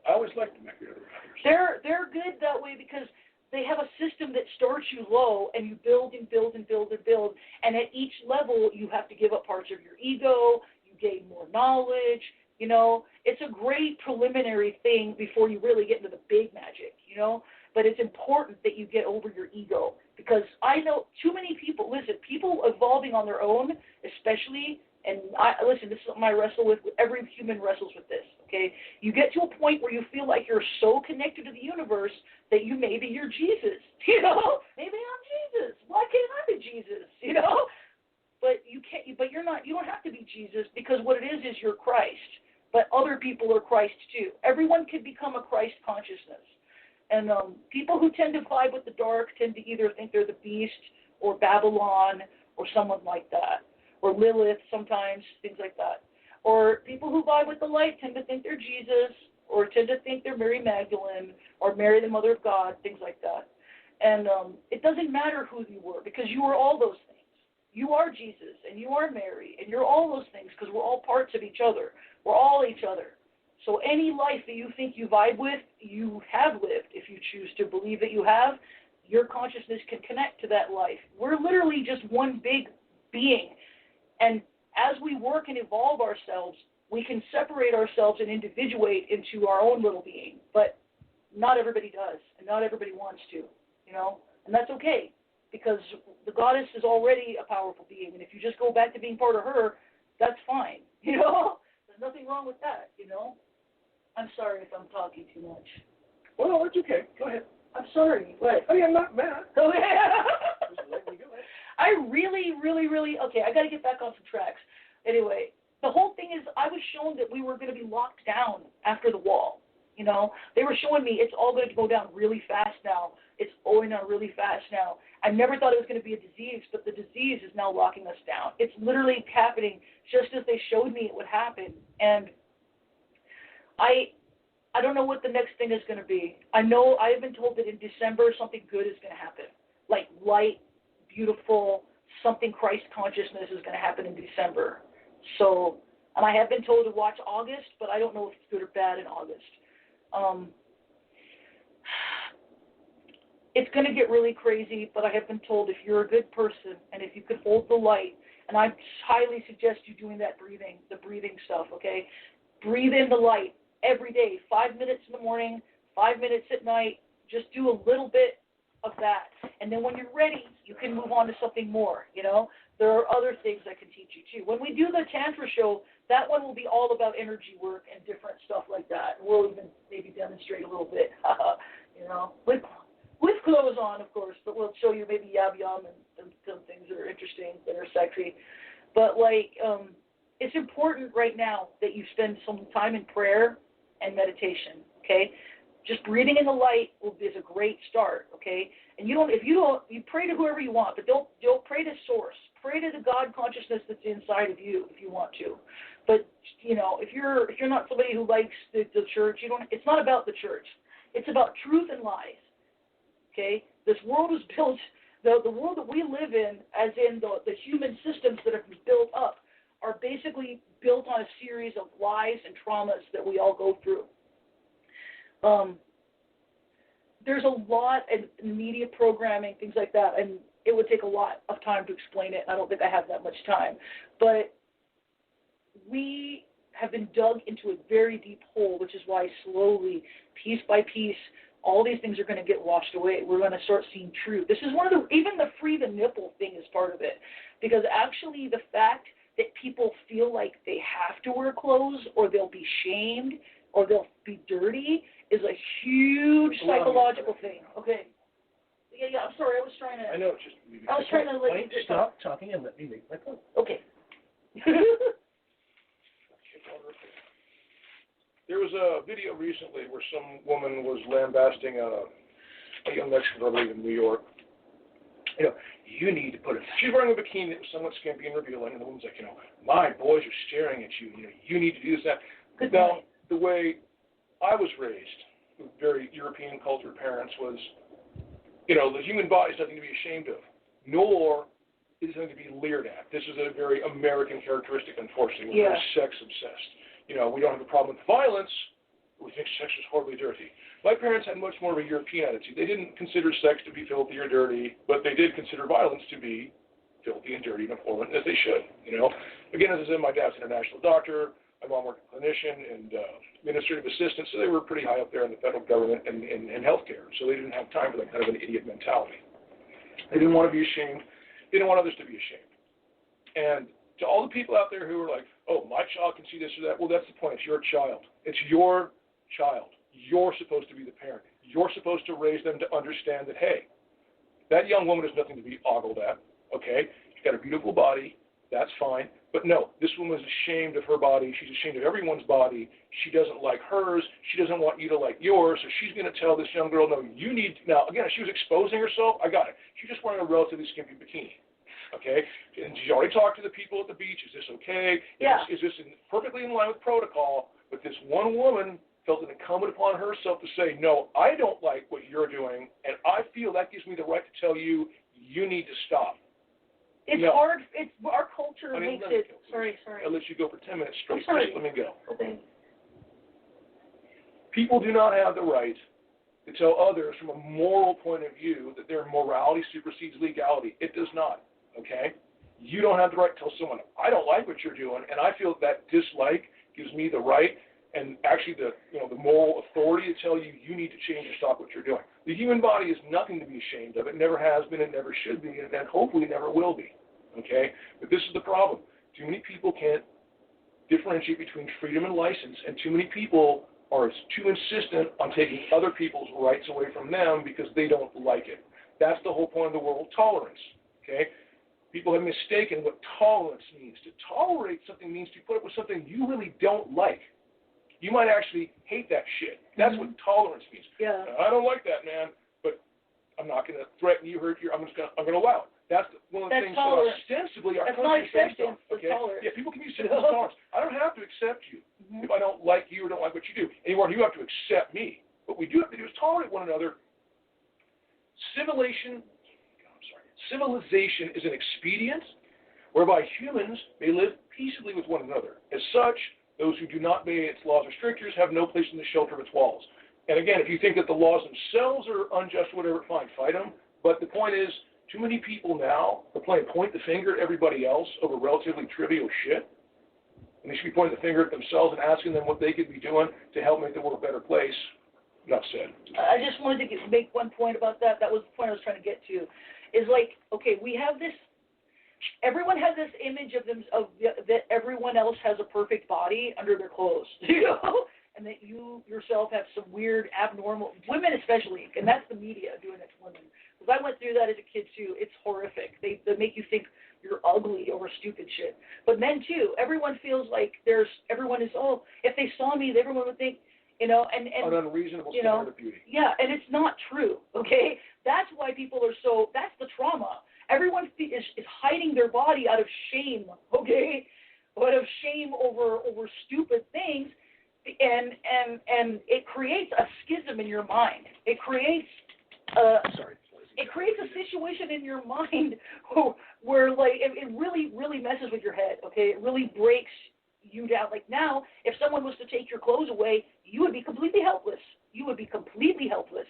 I always like to make the other writers. They're good that way because they have a system that starts you low and you build and build and build and build. And at each level, you have to give up parts of your ego. You gain more knowledge. You know, it's a great preliminary thing before you really get into the big magic, you know. But it's important that you get over your ego, because I know too many people, people evolving on their own, especially, and this is something I wrestle with, every human wrestles with this, okay? You get to a point where you feel like you're so connected to the universe that maybe you're Jesus, you know? Maybe I'm Jesus. Why can't I be Jesus, you know? But you can't, but you're not, you don't have to be Jesus, because what it is you're Christ. But other people are Christ too. Everyone can become a Christ consciousness. And people who tend to vibe with the dark tend to either think they're the beast or Babylon or someone like that, or Lilith sometimes, things like that. Or people who vibe with the light tend to think they're Jesus, or tend to think they're Mary Magdalene or Mary the Mother of God, things like that. And it doesn't matter who you were, because you are all those things. You are Jesus, and you are Mary, and you're all those things, because we're all parts of each other. We're all each other. So any life that you think you vibe with, you have lived. If you choose to believe that you have, your consciousness can connect to that life. We're literally just one big being. And as we work and evolve ourselves, we can separate ourselves and individuate into our own little being. But not everybody does, and not everybody wants to, you know? And that's okay, because the goddess is already a powerful being. And if you just go back to being part of her, that's fine, you know? There's nothing wrong with that, you know? I'm sorry if I'm talking too much. Well, no, it's okay. Go ahead. I'm sorry. What? I mean, I'm not mad. Okay. Just let me go ahead. I really, okay, I got to get back on some tracks. Anyway, the whole thing is I was shown that we were going to be locked down after the wall. You know, they were showing me it's all going to go down really fast now. It's going down really fast now. I never thought it was going to be a disease, but the disease is now locking us down. It's literally happening just as they showed me it would happen. And I don't know what the next thing is going to be. I know I have been told that in December something good is going to happen. Like light, beautiful, something Christ consciousness is going to happen in December. So, and I have been told to watch August, but I don't know if it's good or bad in August. It's going to get really crazy, but I have been told if you're a good person and if you could hold the light, and I highly suggest you doing that breathing, the breathing stuff, okay? Breathe in the light every day, 5 minutes in the morning, 5 minutes at night. Just do a little bit of that. And then when you're ready, you can move on to something more, you know? There are other things I can teach you, too. When we do the Tantra show, that one will be all about energy work and different stuff like that. We'll even maybe demonstrate a little bit, you know, with clothes on, of course, but we'll show you maybe yab-yum and some things that are interesting, that are sexy. But, like, it's important right now that you spend some time in prayer and meditation, okay? Just breathing in the light is a great start, okay? And you pray to whoever you want, but don't pray to source. Pray to the God consciousness that's inside of you if you want to. But, you know, if you're not somebody who likes the church, it's not about the church. It's about truth and lies. okay? This world is built, the world that we live in, as in the human systems that have been built up, are basically built on a series of lies and traumas that we all go through. There's a lot in media programming, things like that, and it would take a lot of time to explain it. I don't think I have that much time. But we have been dug into a very deep hole, which is why slowly, piece by piece, all these things are going to get washed away. We're going to start seeing truth. This is one of the, even the free the nipple thing is part of it. Because actually the fact that people feel like they have to wear clothes, or they'll be shamed, or they'll be dirty, is a huge psychological thing. Okay. Yeah, I'm sorry, I was trying to... I know, just... I was trying to let you... Stop talking and let me make my point. Okay. There was a video recently where some woman was lambasting a young Mexican, I believe, in New York. You know, you need to put it... She's wearing a bikini that was somewhat skimpy and revealing, and the woman's like, you know, my boys are staring at you. You know, you need to do this, that. Good now, point. the way I was raised with very European cultured parents was, you know, the human body is nothing to be ashamed of, nor is it something to be leered at. This is a very American characteristic, unfortunately. We're very sex-obsessed. You know, we don't have a problem with violence, but we think sex is horribly dirty. My parents had much more of a European attitude. They didn't consider sex to be filthy or dirty, but they did consider violence to be filthy and dirty and abhorrent, as they should, you know. Again, as I said, my dad's an international doctor. My mom worked as a clinician and administrative assistant, so they were pretty high up there in the federal government and healthcare. So they didn't have time for that kind of an idiot mentality. They didn't want to be ashamed. They didn't want others to be ashamed. And to all the people out there who are like, oh, my child can see this or that, well, that's the point. It's your child. It's your child. You're supposed to be the parent. You're supposed to raise them to understand that, hey, that young woman is nothing to be ogled at, okay? She's got a beautiful body. That's fine. But no, this woman is ashamed of her body. She's ashamed of everyone's body. She doesn't like hers. She doesn't want you to like yours. So she's going to tell this young girl, no, you need... Now, again, if she was exposing herself, I got it. She's just wearing a relatively skimpy bikini, okay? And she's already talked to the people at the beach. Is this okay? Yeah. Is this perfectly in line with protocol? But this one woman felt it incumbent upon herself to say, no, I don't like what you're doing, and I feel that gives me the right to tell you, you need to stop. It's hard. It's our culture makes it. Sorry. I'll let you go for 10 minutes straight. Sorry. Just let me go. Okay. People do not have the right to tell others from a moral point of view that their morality supersedes legality. It does not. Okay? You don't have the right to tell someone, I don't like what you're doing, and I feel that dislike gives me the right and actually the moral authority to tell you you need to change or stop what you're doing. The human body is nothing to be ashamed of. It never has been, it never should be, and hopefully never will be. Okay? But this is the problem. Too many people can't differentiate between freedom and license, and too many people are too insistent on taking other people's rights away from them because they don't like it. That's the whole point of the world, tolerance. Okay? People have mistaken what tolerance means. To tolerate something means to put up with something you really don't like. You might actually hate that shit. That's what tolerance means. Yeah. I don't like that, man, but I'm not going to threaten you, hurt you. I'm going to allow it. That's one of the things tolerance. that ostensibly our That's country is based on. Okay? Tolerance. Yeah, people can use simple tolerance. I don't have to accept you if I don't like you or don't like what you do. Anymore, you have to accept me. What we do have to do is tolerate one another. Civilization is an expedient whereby humans may live peaceably with one another. As such, those who do not obey its laws or strictures have no place in the shelter of its walls. And again, if you think that the laws themselves are unjust or whatever, fine, fight them. But the point is, too many people now are playing point the finger at everybody else over relatively trivial shit. And they should be pointing the finger at themselves and asking them what they could be doing to help make the world a better place. Enough said. I just wanted to make one point about that. That was the point I was trying to get to. Is like, okay, we have this. Everyone has this image of them that everyone else has a perfect body under their clothes, you know, and that you yourself have some weird, abnormal. Women especially, and that's the media doing it to women. Because I went through that as a kid too. It's horrific. They make you think you're ugly over stupid shit. But men too. Everyone feels like everyone is. Oh, if they saw me, everyone would think. You know, and an unreasonable standard of beauty. Yeah, and it's not true, okay? That's why people are so, that's the trauma. Everyone is hiding their body out of shame, okay? Out of shame over stupid things, and it creates a schism in your mind. It creates Sorry. It creates a situation in your mind where like, it really, really messes with your head, okay? It really breaks you down. Like now, if someone was to take your clothes away, you would be completely helpless. You would be completely helpless.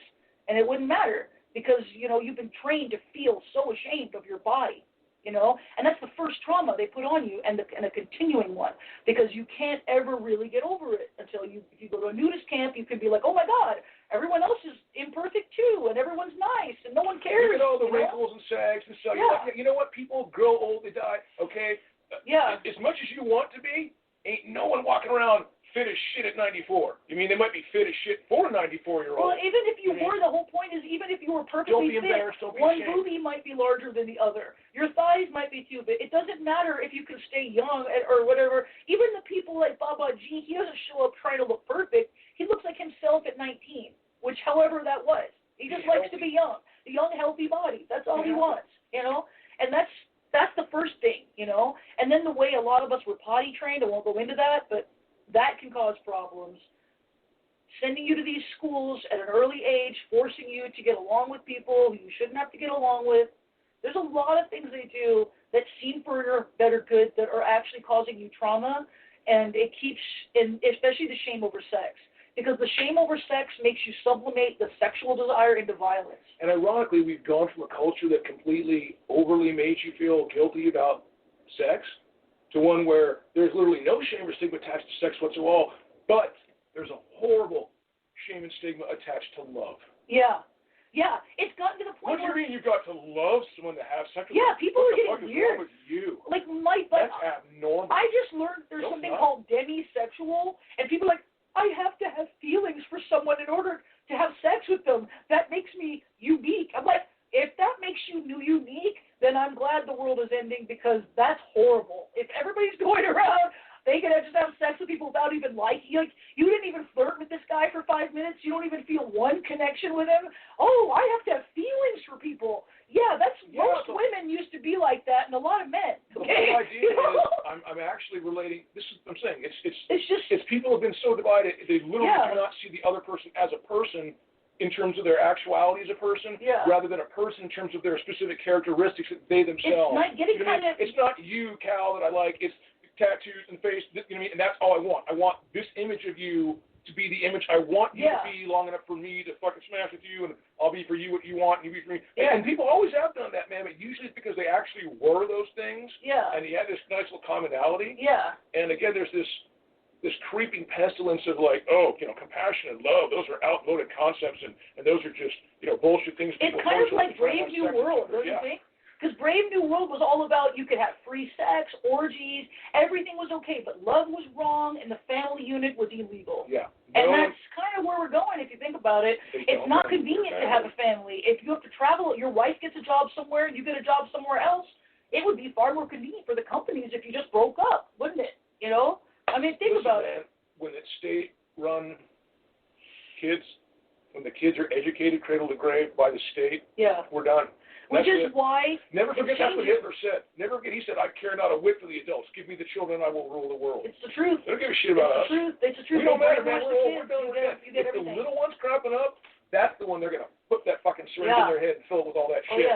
And it wouldn't matter because, you know, you've been trained to feel so ashamed of your body, you know? And that's the first trauma they put on you and a continuing one because you can't ever really get over it until if you go to a nudist camp, you can be like, oh, my God, everyone else is imperfect too and everyone's nice and no one cares. Look at all the wrinkles and sags and stuff. Yeah. Like, you know what? People grow old, they die, okay? Yeah. As much as you want to be, ain't no one walking around fit as shit at 94. You mean they might be fit as shit for a 94-year-old? Well, even if you were, the whole point is even if you were perfectly fit, one booby might be larger than the other. Your thighs might be too big. It doesn't matter if you can stay young or whatever. Even the people like Baba G, he doesn't show up trying to look perfect. He looks like himself at 19, which however that was. He just likes to be young. A young, healthy body. That's all he wants, you know? And that's the first thing, you know? And then the way a lot of us were potty trained, I won't go into that, but that can cause problems. Sending you to these schools at an early age, forcing you to get along with people who you shouldn't have to get along with. There's a lot of things they do that seem for your better good that are actually causing you trauma, and it keeps, especially the shame over sex. Because the shame over sex makes you sublimate the sexual desire into violence. And ironically, we've gone from a culture that completely overly made you feel guilty about sex to one where there's literally no shame or stigma attached to sex whatsoever, but there's a horrible shame and stigma attached to love. Yeah. Yeah. It's gotten to the point where... What do you mean you got to love someone to have sex with? Yeah, people are getting weird. What's wrong with you? Like, that's abnormal. I just learned there's something called demisexual, and people are like, I have to have feelings for someone in order to have sex with them. That makes me unique. I'm like, if that makes you unique, then I'm glad the world is ending because that's horrible. If everybody's going around, they can just have sex with people without even liking you. Like, you didn't even flirt with this guy for 5 minutes. You don't even feel one connection with him. Oh, I have to have feelings for people. Yeah, most women used to be like that, and a lot of men. Okay? The whole idea is, I'm actually relating. I'm saying it's people have been so divided they literally do not see the other person as a person in terms of their actuality as a person, rather than a person in terms of their specific characteristics that they themselves. It's not you, Cal, that I like. It's tattoos and face. You know what I mean? And that's all I want. I want this image of you to be the image I want you to be long enough for me to fucking smash with you, and I'll be for you what you want, and you be for me. Yeah. And people always have done that, man, but usually it's because they actually were those things. Yeah. And you had this nice little commonality. Yeah. And again, there's this creeping pestilence of like, compassion and love, those are outmoded concepts, and those are just, bullshit things. It's kind of like Brave New World, don't you think? Because Brave New World was all about you could have free sex, orgies, everything was okay, but love was wrong and the family unit was illegal. Yeah. And that's kind of where we're going if you think about it. It's not convenient to have a family. If you have to travel, your wife gets a job somewhere and you get a job somewhere else, it would be far more convenient for the companies if you just broke up, wouldn't it? You know? I mean, think about it. When it's state-run kids, when the kids are educated cradle to grave by the state, we're done. Which is why... Never forget that's what Hitler said. Never forget, he said, I care not a whit for the adults. Give me the children, I will rule the world. It's the truth. They don't give a shit about us. It's the truth. We don't matter, man. We're old. We're done. If the little ones cropping up, that's the one they're going to put that fucking syringe in their head and fill it with all that shit.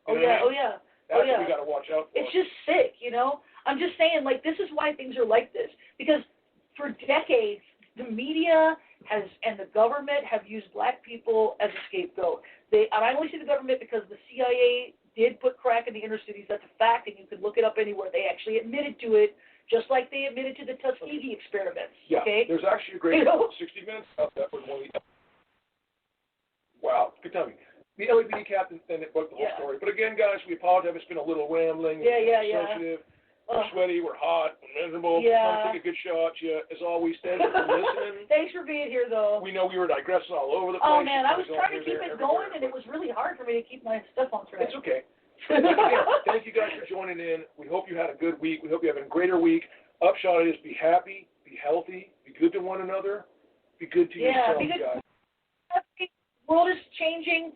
Oh, yeah. That's what we got to watch out for. It's just sick, I'm just saying, like, this is why things are like this. Because for decades, the media and the government have used black people as a scapegoat. And I only see the government because the CIA did put crack in the inner cities. That's a fact, and you can look it up anywhere. They actually admitted to it, just like they admitted to the Tuskegee experiments. Yeah, okay? There's actually a great 60 Minutes about that. Wow, good timing. The LAPD captain then it broke the whole story. But again, guys, we apologize. It's been a little rambling. Sensitive. We're sweaty, we're hot, we're miserable. Trying to take a good shot. As always, thanks for listening. Thanks for being here, though. We know we were digressing all over the place. Oh, man, I was trying to keep it going, and it was really hard for me to keep my stuff on track. It's okay. Thank you guys for joining in. We hope you had a good week. We hope you have a greater week. Upshot is be happy, be healthy, be good to one another, be good to yourself, guys. The world is changing.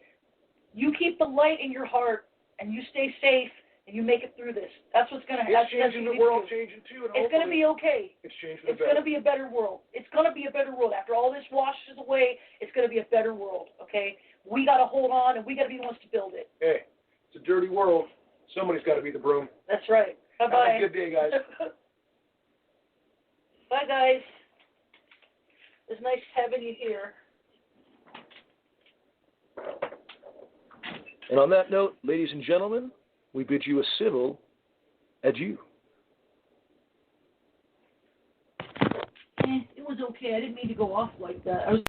You keep the light in your heart, and you stay safe. And you make it through this. That's what's going to happen. It's changing the world, changing too. It's going to be okay. It's changing It's going to be a better world. It's going to be a better world. After all this washes away, it's going to be a better world, okay? we got to hold on, and we got to be the ones to build it. Hey, it's a dirty world. Somebody's got to be the broom. That's right. Bye-bye. Have a good day, guys. Bye, guys. It's nice having you here. And on that note, ladies and gentlemen, we bid you a civil adieu. It was okay. I didn't mean to go off like that. I was